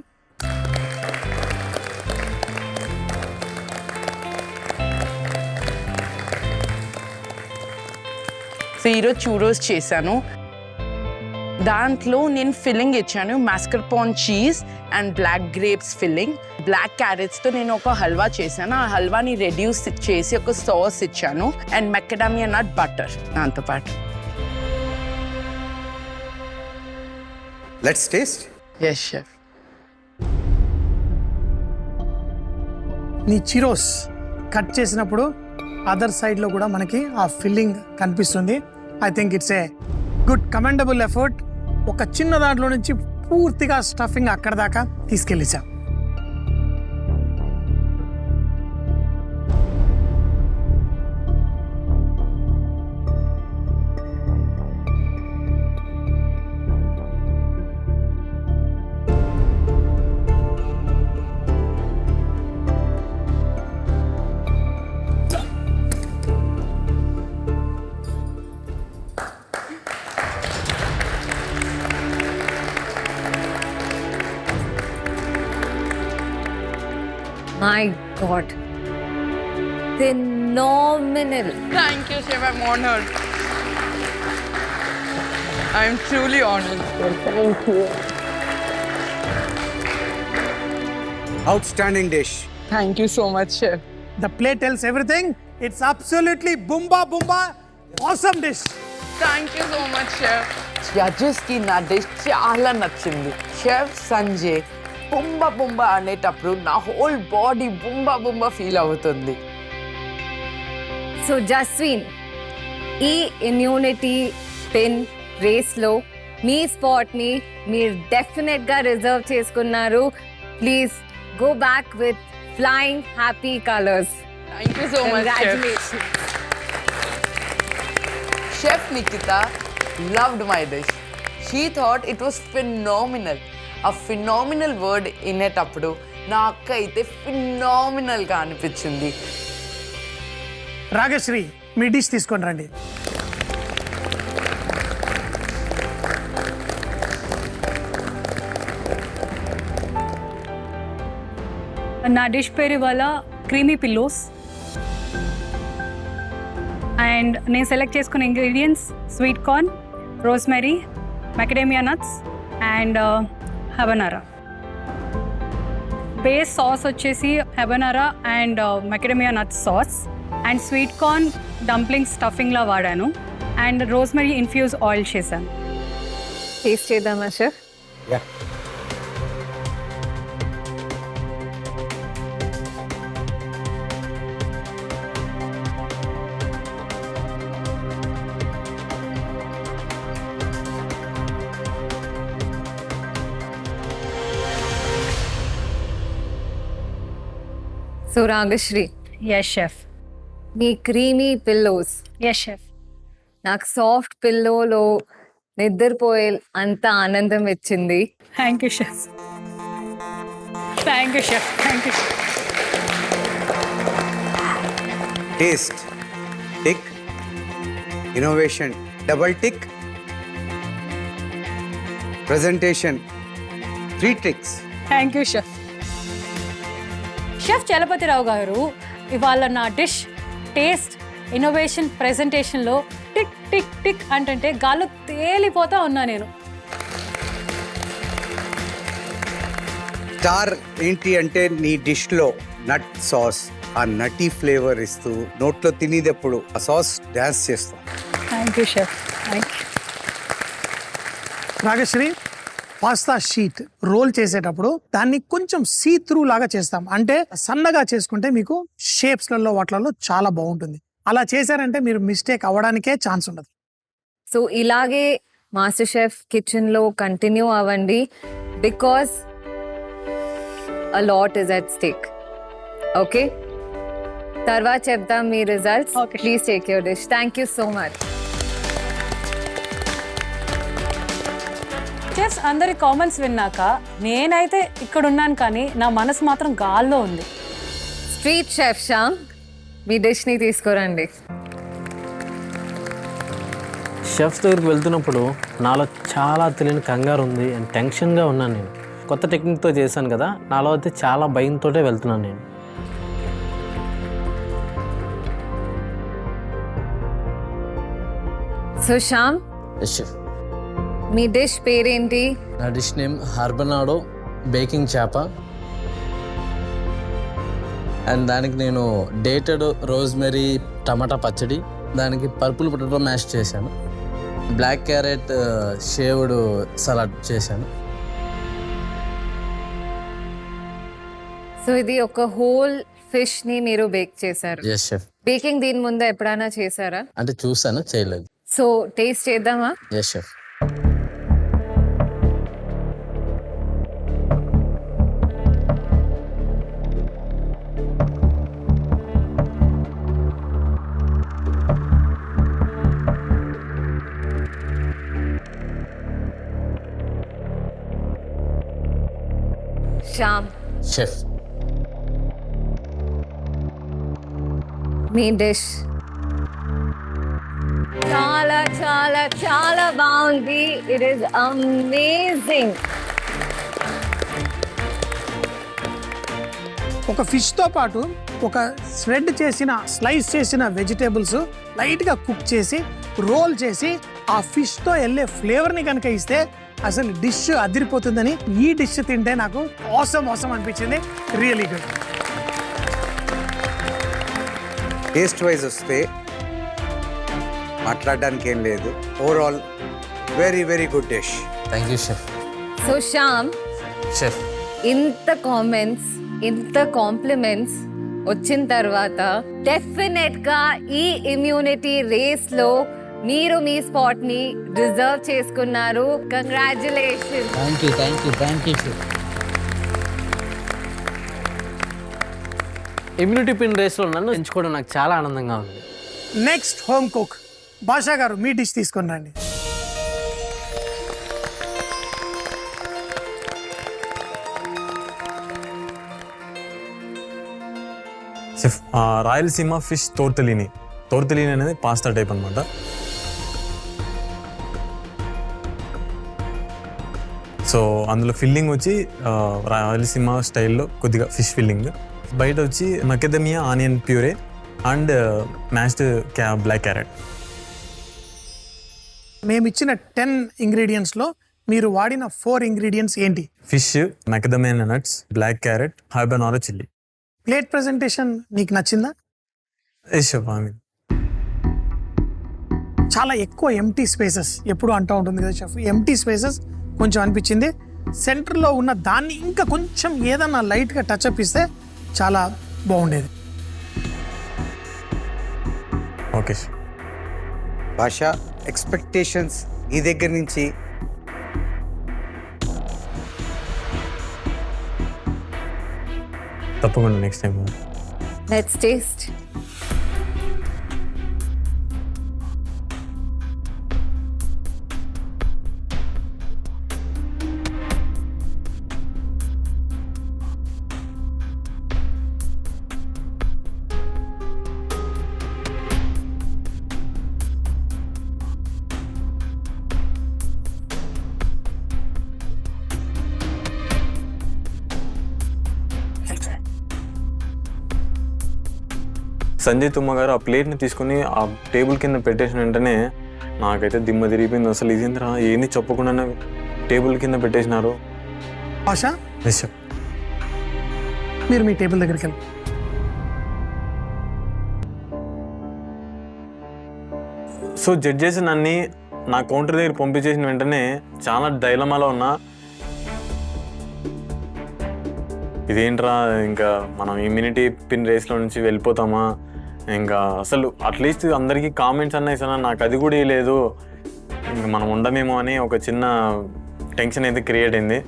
G: So ఈరోజు చూరోస్ చేశాను. దాంట్లో నేను ఫిల్లింగ్ ఇచ్చాను, mascarpone cheese and black grapes filling. Black క్యారెట్స్తో నేను ఒక హల్వా చేశాను. ఆ హల్వాని రెడ్యూస్ చేసి ఒక సాస్ ఇచ్చాను అండ్ మెకడామియా నట్ బటర్ దాంతోపాటు.
H: Let's taste.
G: Yes chef.
I: నీ చిరోస్ కట్ చేసినప్పుడు అదర్ సైడ్లో కూడా మనకి ఆ ఫిల్లింగ్ కనిపిస్తుంది. I think it's a good commendable effort. ఒక చిన్న దాంట్లో నుంచి పూర్తిగా స్టఫింగ్ అక్కడ దాకా తీసుకెళ్ళిసాం.
C: My God. Phenomenal.
G: Thank you, Chef. I'm honored. I'm truly honored. Thank you.
H: Outstanding dish.
G: Thank you so much, Chef.
I: The plate tells everything. It's absolutely boomba boomba awesome dish.
G: Thank you so much, Chef. జడ్జెస్కి నా dish చాలా నచ్చింది. Chef Sanjay బుంబా బుంబా అనేటప్పుడు నా whole body బుంబా బుంబా feel అవుతుంది.
C: So Jaswin, ఈ immunity pin రేస్లో మీ స్పాట్ని మీరు డెఫినెట్గా రిజర్వ్ చేసుకున్నారు. Please go back with flying happy colours.
G: Thank you so much.
C: Congratulations.
G: Chef Nikita loved my dish. She thought it was phenomenal. A phenomenal word వినేటప్పుడు నా అక్క అయితే ఫినామినల్గా అనిపించింది.
I: రాగశ్రీ, మీ డిష్ తీసుకొని రండి.
A: నా డిష్ పేరు ఇవాళ క్రీమీ పిల్లోస్. అండ్ నేను సెలెక్ట్ చేసుకున్న ingredients sweet corn, rosemary, macadamia nuts and habanero. Base sauce వచ్చేసి habanero and macadamia nuts sauce and sweet corn dumpling స్టఫింగ్లా వాడాను అండ్ రోజ్మెరీ ఇన్ఫ్యూజ్ ఆయిల్ చేశాను.
C: టేస్ట్ చేద్దామా chef?
H: Yeah.
C: So Ragasri,
A: yes chef.
C: మీ creamy pillows
A: yes chef.
C: నాకు soft పిల్లోలో నిద్రపోయే అంత ఆనందం ఇచ్చింది.
A: Thank you chef. Thank you chef, thank you.
H: Taste tick, innovation double tick, presentation 3 ticks.
A: Thank you chef. Chef Chalapathi Rao గారు, ఇవాళ నా డిష్ టేస్ట్, ఇన్నోవేషన్, ప్రెజెంటేషన్లో టిక్ టిక్ టిక్ అంటే గాల్లో తేలిపోతా ఉన్నా నేను.
H: స్టార్ ఏంటి అంటే నీ డిష్లో నట్ సాస్, ఆ నటీ ఫ్లేవర్ ఇస్తూ నోట్లో తినేటప్పుడు ఆ సాస్ డ్యాన్స్ చేస్తాం.
A: Thank you chef, thank you.
I: Ragasri, pasta sheet roll చేసేటప్పుడు దాన్ని కొంచెం సీ త్రూ లాగా చేస్తాం. అంటే సన్నగా చేసుకుంటే మీకు షేప్స్లలో వాటిలలో చాలా బాగుంటుంది. అలా చేశారంటే మీరు మిస్టేక్ అవ్వడానికే ఛాన్స్ ఉండదు.
C: సో ఇలాగే మాస్టర్ షెఫ్ కిచెన్లో కంటిన్యూ అవ్వండి, because a lot is at stake. Okay? తర్వాత చెప్తాం మీ results. Please take your dish. Thank you so much.
A: Chefs అందరి కామెంట్స్ విన్నాక నేనైతే ఇక్కడ ఉన్నాను, కానీ నా మనసు మాత్రం గాల్లో ఉంది.
C: స్ట్రీట్ షెఫ్ శ్యామ్, మీ డిష్ని తీసుకురండి.
E: షెఫ్స్ దగ్గరికి వెళ్తున్నప్పుడు నాలో చాలా తెలియని కంగారు ఉంది అండ్ టెన్షన్గా ఉన్నాను. నేను కొత్త టెక్నిక్తో చేశాను కదా, నాలో అయితే చాలా భయంతో వెళ్తున్నాను నేను.
C: సో శ్యామ్,
E: షెఫ్,
C: మీ డిష్ పేరేంటి?
E: నా డిష్ నేమ్ హర్బనాడో బేకింగ్ చేప. అండ్ దానికి నేను డేటెడ్ రోజ్మెరీ టమాటా పచ్చడి, దానికి పర్పుల్ పొటాటో మ్యాష్ చేశాను, బ్లాక్ క్యారెట్ షేవ్డ్ సలాడ్ చేశాను.
C: సో ఇది ఒక హోల్ ఫిష్ ని మీరు బేక్ చేశారు.
E: Yes chef.
C: బేకింగ్ దీని ముందు ఎప్పుడైనా చేశారా?
E: అంటే చూసాను, చేయలేదు.
C: సో టేస్ట్ చేద్దామా?
E: Yes chef.
C: శ్యామ్,
E: షెఫ్,
C: మీ డిష్ చాలా చాలా చాలా బాగుంది. It is amazing.
I: ఒక ఫిష్తో పాటు ఒక స్ప్రెడ్ చేసిన, స్లైస్ చేసిన వెజిటేబుల్స్ లైట్గా కుక్ చేసి రోల్ చేసి ఆ ఫిష్తో వెళ్ళే ఫ్లేవర్ని కనుక ఇస్తే అసలు డిష్ అదిరిపోతుందని ఈ డిష్ తింటే నాకు అవసరం అనిపించింది. Really good.
H: టేస్ట్ వైజ్ వస్తే మాట్లాడడానికి ఏం లేదు. Overall very very good dish.
E: Thank you chef.
C: So Shyam,
E: chef,
C: ఇంత కామెంట్స్, ఇంత కాంప్లిమెంట్స్ వచ్చిన తర్వాత డెఫినెట్ గా ఈ ఇమ్యూనిటీ రేస్ లో మీరు మీ స్పాట్ ని రిజర్వ్ చేసుకున్నారు. Congratulation.
E: Thank you, thank you, thank you chef. Immunity pin రేస్లో నన్ను ఎంచుకోవడం నాకు చాలా ఆనందంగా ఉంది.
I: నెక్స్ట్ హోమ్ కుక్ భాషా గారు, మీ డిష్ తీసుకొని రండి.
D: షెఫ్, రాయలసీమ ఫిష్ తోర్తలిని అనేది పాస్తా టైప్ అనమాట. సో అందులో ఫిల్లింగ్ వచ్చి రాయలసీమ స్టైల్లో కొద్దిగా ఫిష్ ఫిల్లింగ్, బయట వచ్చి macadamia onion puree and mashed black carrot.
I: మేము ఇచ్చిన 10 ఇంగ్రీడియంట్స్లో మీరు వాడిన 4 ఇంగ్రీడియంట్స్ ఏంటి?
D: Fish, macadamia nuts, black carrot, habanero chilli.
I: Plate presentation నీకు నచ్చిందా?
D: షెఫ్,
I: చాలా ఎక్కువ ఎంటీ స్పేసెస్ ఎప్పుడు అంటూ ఉంటుంది కదా షెఫ్, ఎంటీ స్పేసెస్ కొంచెం అనిపించింది. సెంటర్లో ఉన్న దాన్ని ఇంకా కొంచెం ఏదన్నా లైట్గా టచ్అప్ ఇస్తే చాలా బాగుండేది.
D: ఓకే
H: భాష, ఎక్స్పెక్టేషన్స్ ఈ దగ్గర నుంచి
D: తప్పకుండా next time.
C: Let's taste.
D: Sanjay తుమ్మ గారు ఆ ప్లేట్ని తీసుకుని ఆ టేబుల్ కింద పెట్టేసిన వెంటనే నాకైతే దిమ్మ తిరిగిపోయింది. అసలు ఇదేంద్రా ఏంది చెప్పకుండానే టేబుల్ కింద పెట్టేసినారు.
I: ఆశా మీరు మీ టేబుల్ దగ్గరికి వెళ్ళి
D: సో జడ్జెస్ నన్ను నా కౌంటర్ దగ్గర పంపించేసిన వెంటనే చాలా డైలమాలో ఉన్నా. ఇదేంట్రా ఇంకా మనం ఇమ్యూనిటీ పిన్ రేస్లో నుంచి వెళ్ళిపోతామా, ఇంకా అసలు అట్లీస్ట్ అందరికీ కామెంట్స్ అన్నా ఇస్తానా, నాకు అది కూడా లేదు, ఇంకా మనం ఉండమేమో అని ఒక చిన్న టెన్షన్ అయితే క్రియేట్ అయింది.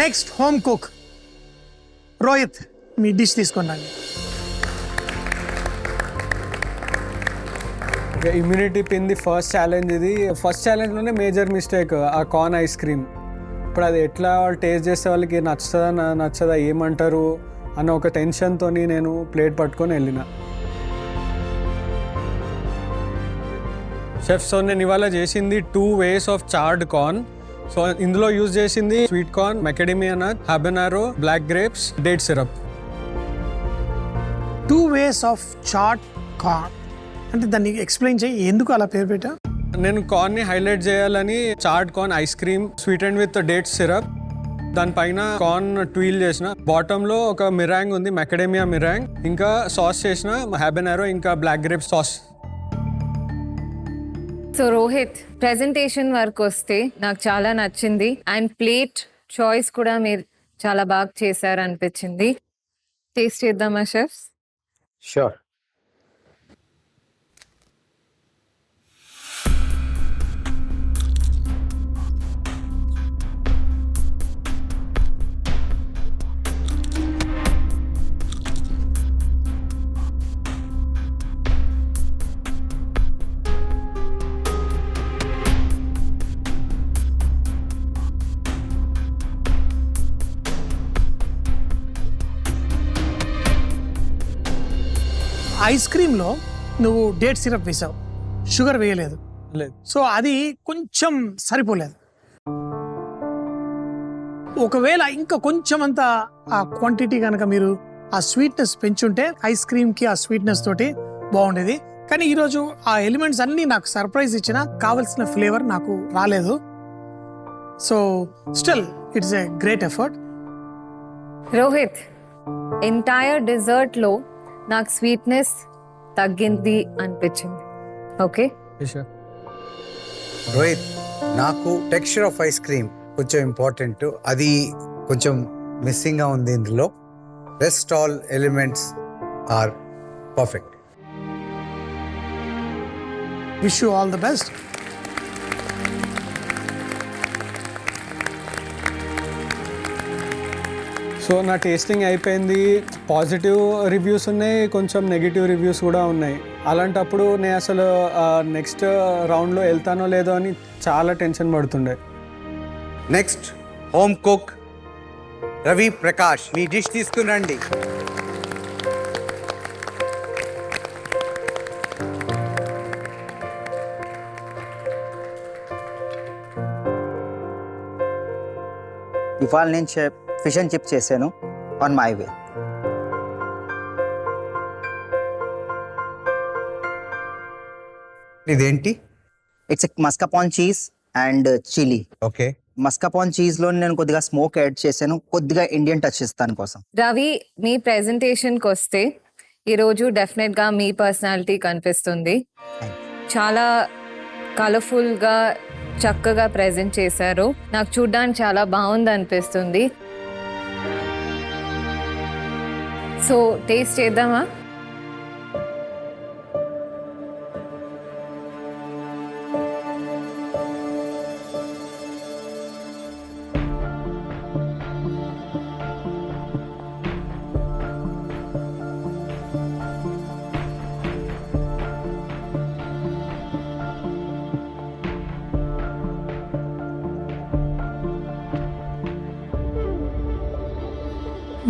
I: నెక్స్ట్ హోమ్ కుక్ రోహిత్, మీ డిష్ తీసుకోండి.
N: Immunity pin the first challenge. ఇది ఫస్ట్ ఛాలెంజ్లోనే మేజర్ మిస్టేక్ ఆ కార్న్ ఐస్ క్రీమ్. ఇప్పుడు అది ఎట్లా వాళ్ళు టేస్ట్ చేసే వాళ్ళకి నచ్చుతుందా నచ్చదా ఏమంటారు అన్న ఒక టెన్షన్తో నేను ప్లేట్ పట్టుకొని వెళ్ళిన. షెఫ్ సో నేను ఇవాళ చేసింది 2 ways of charred corn. So ఇందులో యూజ్ చేసింది sweet corn, macadamia nut, habanero, black grapes, date syrup.
I: 2 ways of charred corn అంటే దాన్ని ఎక్స్ప్లెయిన్ చేయి, ఎందుకు అలా పేరు పెట్టా?
N: నేను కార్న్ని హైలైట్ చేయాలని charred corn ice cream sweet and with date syrup, దానిపైన కార్న్ ట్వీల్ చేసిన, బాటంలో ఒక మిరాంగ్ ఉంది మెకడేమియా మిరాంగ్, ఇంకా సాస్ చేసిన హాబెనారో ఇంకా black grapes sauce.
C: So Rohit, presentation work వస్తే నాకు చాలా నచ్చింది అండ్ ప్లేట్ చాయిస్ కూడా మీరు చాలా బాగా చేశారు అనిపించింది. టేస్ట్ చేద్దామా షెఫ్స్?
F: షూర్.
I: ఐస్ క్రీమ్లో నువ్వు డేట్ సిరప్ వేసావు, షుగర్ వేయలేదు.
N: లేదు.
I: సో అది కొంచెం సరిపోలేదు. ఒకవేళ ఇంకా కొంచెం అంత ఆ క్వాంటిటీ కనుక మీరు ఆ స్వీట్నెస్ పెంచుంటే ఐస్ క్రీమ్కి ఆ స్వీట్నెస్ తోటి బాగుండేది. కానీ ఈరోజు ఆ ఎలిమెంట్స్ అన్నీ నాకు సర్ప్రైజ్ ఇచ్చిన, కావలసిన ఫ్లేవర్ నాకు రాలేదు. So still it's a great effort.
C: Rohit, entire డెజర్ట్లో నాకు స్వీట్నెస్ తగ్గింది అనిపించింది. ఓకే
H: రోహిత్, నాకు టెక్స్చర్ ఆఫ్ ఐస్ క్రీమ్ కొంచెం ఇంపార్టెంట్, అది కొంచెం మిస్సింగ్గా ఉంది ఇందులో. Rest all elements are perfect.
I: Wish you all the best.
N: So నా టేస్టింగ్ అయిపోయింది. పాజిటివ్ రివ్యూస్ ఉన్నాయి, కొంచెం నెగిటివ్ రివ్యూస్ కూడా ఉన్నాయి. అలాంటప్పుడు నేను అసలు నెక్స్ట్ రౌండ్లో వెళ్తానో లేదో అని చాలా టెన్షన్ పడుతుండే.
H: Next home cook Ravi Prakash, మీ డిష్ తీసుకుని రండి.
F: ఇవాళ నేను ఫిష్ అండ్ చిప్స్ చేశాను ఆన్ మై వే.
H: ఇదేంటి?
F: It's mascarpone cheese and chilli.
H: Okay.
F: Mascarpone చీజ్లో నేను కొద్దిగా స్మోక్ యాడ్ చేశాను, కొద్దిగా ఇండియన్ టచ్ ఇస్తాను కోసం.
C: రవి, మీ ప్రెజెంటేషన్కి వస్తే ఈరోజు డెఫినెట్గా మీ పర్సనాలిటీ కనిపిస్తుంది. చాలా కలర్ఫుల్గా చక్కగా ప్రెజెంట్ చేశారు. నాకు చూడ్డానికి చాలా బాగుంది అనిపిస్తుంది. సో టేస్ట్ చేద్దామా?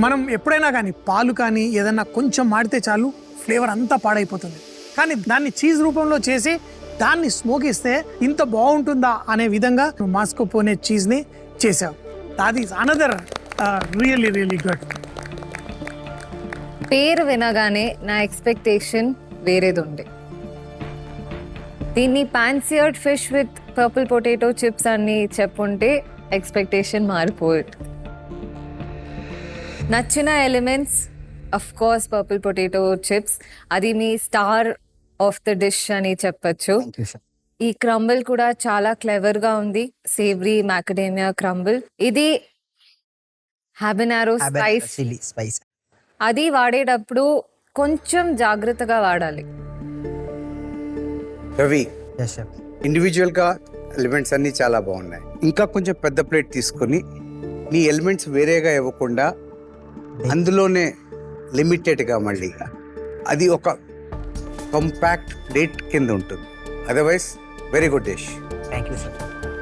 I: మనం ఎప్పుడైనా కానీ పాలు కానీ ఏదన్నా కొంచెం మాడితే చాలు ఫ్లేవర్ అంతా పాడైపోతుంది. కానీ దాన్ని చీజ్ రూపంలో చేసి దాన్ని స్మోక్ ఇస్తే ఇంత బాగుంటుందా అనే విధంగా మాస్కోపోనే చీజ్ని చేసావు. That is another really really good.
C: పేరు వినగానే నా ఎక్స్పెక్టేషన్ వేరేది ఉండే. దీన్ని pan seared fish with purple potato chips అని చెప్పుంటే ఎక్స్పెక్టేషన్ మారిపోయేది. నచ్చిన elements of course purple potato chips, అది మీ స్టార్ ఆఫ్ ద డిష్ అని చెప్పచ్చు. ఈ క్రంబుల్ కూడా చాలా క్లెవర్ గా ఉంది, సేవరీ మ్యాకడేమియా క్రంబుల్. ఇది హ్యాబనారో స్పైస్, అది వాడేటప్పుడు కొంచెం జాగ్రత్తగా వాడాలి.
H: రవి, ఇండివిజువల్గా ఎలిమెంట్స్ అన్నీ చాలా బాగున్నాయి. ఇంకా కొంచెం పెద్ద ప్లేట్ తీసుకొని నీ ఎలిమెంట్స్ వేరేగా ఇవ్వకుండా అందులోనే లిమిటెడ్గా మళ్ళీ అది ఒక కంపాక్ట్ ప్లేట్ కింద ఉంటుంది. Otherwise very good dish.
F: Thank you sir.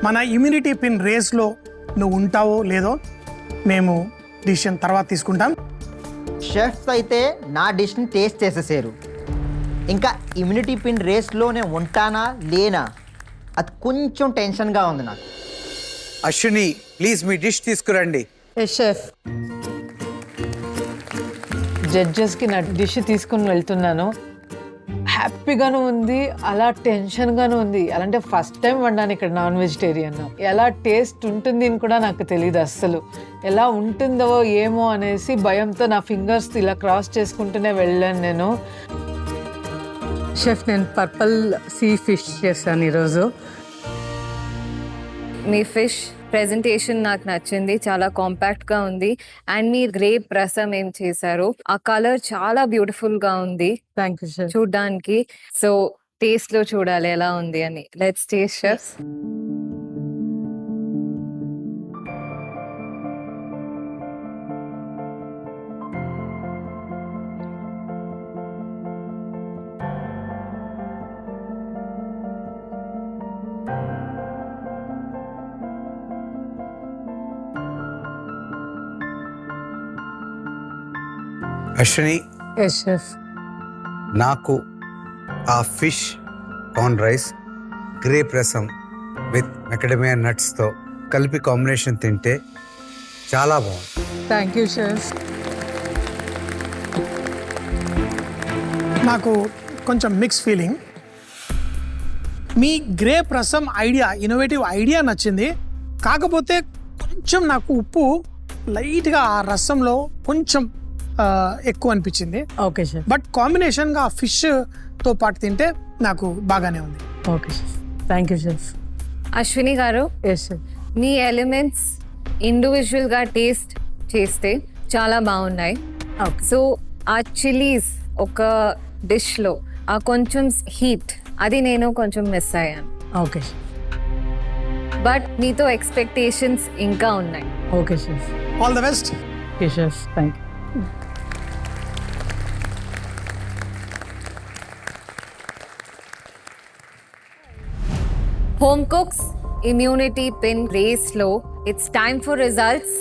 I: మన ఇమ్యూనిటీ పిన్ రేస్లో నువ్వు ఉంటావో లేదో మేము డిసిషన్ తర్వాత తీసుకుంటాం.
B: షెఫ్స్ అయితే నా డిష్ని టేస్ట్ చేసేసారు. ఇంకా ఇమ్యూనిటీ పిన్ రేస్లో నేను ఉంటానా లేనా అది కొంచెం టెన్షన్గా ఉంది నాకు.
H: అశ్విని, ప్లీజ్ మీ డిష్ తీసుకురండి.
K: షెఫ్, జడ్జెస్కి నా డిష్ తీసుకుని వెళ్తున్నాను. హ్యాపీగాను ఉంది, అలా టెన్షన్గాను ఉంది. అలాంటే ఫస్ట్ టైం వండాను ఇక్కడ నాన్ వెజిటేరియన్. ఎలా టేస్ట్ ఉంటుంది అని కూడా నాకు తెలియదు అస్సలు. ఎలా ఉంటుందో ఏమో అనేసి భయంతో నా ఫింగర్స్ ఇలా క్రాస్ చేసుకుంటూనే వెళ్ళాను నేను.
A: షెఫ్, నేను పర్పుల్ సీ ఫిష్ చేశాను ఈరోజు.
C: మీ ఫిష్ ప్రెజెంటేషన్ నాకు నచ్చింది, చాలా కాంపాక్ట్ గా ఉంది. అండ్ మీ గ్రేప్ రసం ఏం చేశారు, ఆ కలర్ చాలా బ్యూటిఫుల్ గా ఉంది
A: థ్యాంక్ యూ షెఫ్.
C: చూడ్డానికి. సో టేస్ట్ లో చూడాలి ఎలా ఉంది అని. Let's taste chef.
H: Ashwini,
A: yes chef.
H: నాకు ఆ fish corn rice grape rasam with macadamia నట్స్తో కలిపి కాంబినేషన్ తింటే చాలా బాగుంది.
A: థ్యాంక్ యూ షెఫ్.
I: నాకు కొంచెం మిక్స్ ఫీలింగ్. మీ grape rasam idea, innovative idea నచ్చింది. కాకపోతే కొంచెం నాకు ఉప్పు లైట్గా ఆ రసంలో కొంచెం ఎక్కువ అనిపించింది.
A: Okay chef.
I: బట్ కాంబినేషన్గా ఆ ఫిష్తో పాటు తింటే నాకు బాగానే ఉంది.
A: Okay chef, thank you chef.
C: Ashwini గారు,
A: ఎస్ షెఫ్.
C: మీ ఎలిమెంట్స్ ఇండివిజువల్ గా టేస్ట్ చేస్తే చాలా బాగున్నాయి. సో ఆ చిలీస్ ఒక డిష్ లో ఆ కొంచెం హీట్ అది నేను కొంచెం మిస్ అయ్యాను.
A: ఓకే.
C: బట్ మీతో ఎక్స్పెక్టేషన్స్ ఇంకా ఉన్నాయి.
A: Okay chef.
I: All the best.
A: Okay chef, thank you.
C: Home cooks immunity pin race లో ఇట్స్ టైమ్ ఫర్ రిజల్ట్స్.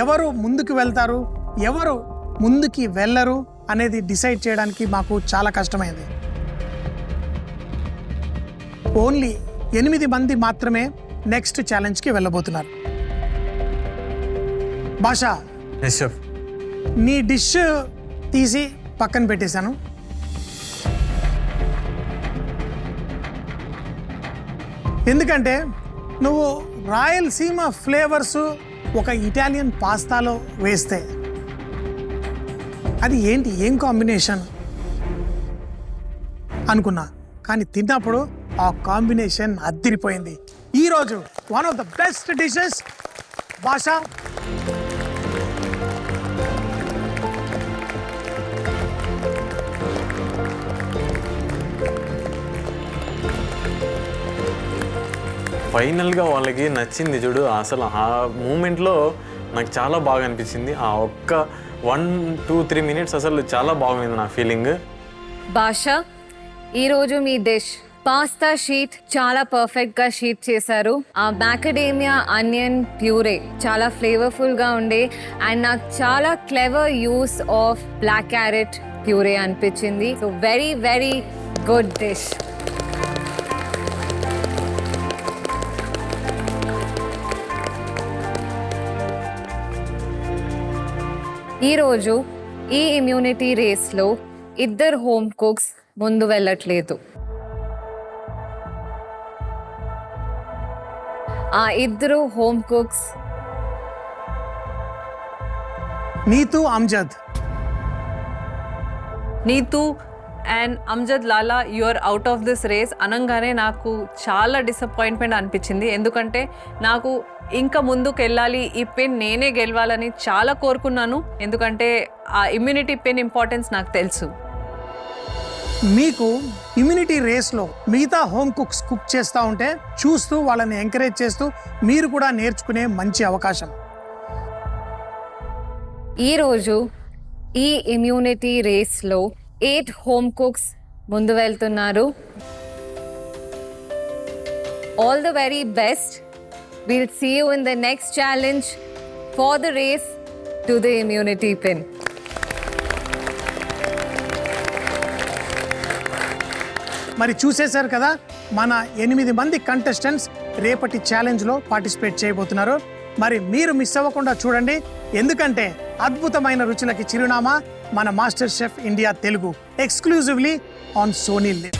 I: ఎవరు ముందుకు వెళ్తారు, ఎవరు ముందుకి వెళ్ళరు అనేది డిసైడ్ చేయడానికి మాకు చాలా కష్టమైంది. ఓన్లీ 8 మంది మాత్రమే నెక్స్ట్ ఛాలెంజ్కి వెళ్ళబోతున్నారు. భాషా, నీ డిష్ తీసి పక్కన పెట్టేశాను. ఎందుకంటే నువ్వు రాయలసీమ ఫ్లేవర్స్ ఒక ఇటాలియన్ పాస్తాలో వేస్తే అది ఏంటి, ఏం కాంబినేషన్ అనుకున్నా. కానీ తిన్నప్పుడు ఆ కాంబినేషన్ అద్దిరిపోయింది. ఈరోజు one of the best dishes భాషా.
D: ఫైనల్గా వాళ్ళకి నచ్చింది చూడు. అసలు ఆ మూమెంట్లో నాకు చాలా బాగా అనిపించింది. ఆ ఒక్క 1-2-3 మినిట్స్ అసలు చాలా బాగుంది నా ఫీలింగ్.
C: భాష, ఈరోజు మీ డిష్ పాస్తా షీట్ చాలా పర్ఫెక్ట్ గా షీట్ చేశారు. ఆ మ్యాకడేమియా ఆనియన్ ప్యూరే చాలా ఫ్లేవర్ఫుల్ గా ఉండే. అండ్ నాకు చాలా clever use of black carrot puree అనిపించింది. So very very good dish. ఈరోజు ఈ ఇమ్యూనిటీ రేస్లో ఇద్దరు హోమ్ కుక్స్ ముందు వెళ్ళట్లేదు. ఆ ఇద్దరు home cooks
I: Neetu Amjad.
K: Neetu and Amjad Lala you are out of this race అనగానే నాకు చాలా డిసప్పాయింట్మెంట్ అనిపించింది. ఎందుకంటే నాకు ఇంకా ముందుకు వెళ్ళాలి, ఈ పెన్ నేనే గెలవాలని చాలా కోరుకున్నాను. ఎందుకంటే ఆ ఇమ్యూనిటీ పెన్ ఇంపార్టెన్స్ నాకు తెలుసు.
I: మీకు ఇమ్యూనిటీ రేస్లో మిగతా హోమ్ కుక్స్ కుక్ చేస్తూ ఉంటే చూస్తూ వాళ్ళని ఎంకరేజ్ చేస్తూ మీరు కూడా నేర్చుకునే మంచి అవకాశం.
C: ఈరోజు ఈ ఇమ్యూనిటీ రేస్లో 8 హోమ్ కుక్స్ ముందు వెళ్తున్నారు. All the very best. We'll see you in the next challenge for the race to the immunity pin.
I: మరి చూసేశారు కదా, మన 8 మంది కంటెస్టెంట్స్ రేపటి ఛాలెంజ్లో పార్టిసిపేట్ చేయబోతున్నారు. మరి మీరు మిస్ అవ్వకుండా చూడండి, ఎందుకంటే అద్భుతమైన రుచులకి చిరునామా మన master chef India Telugu, exclusively on Sony live.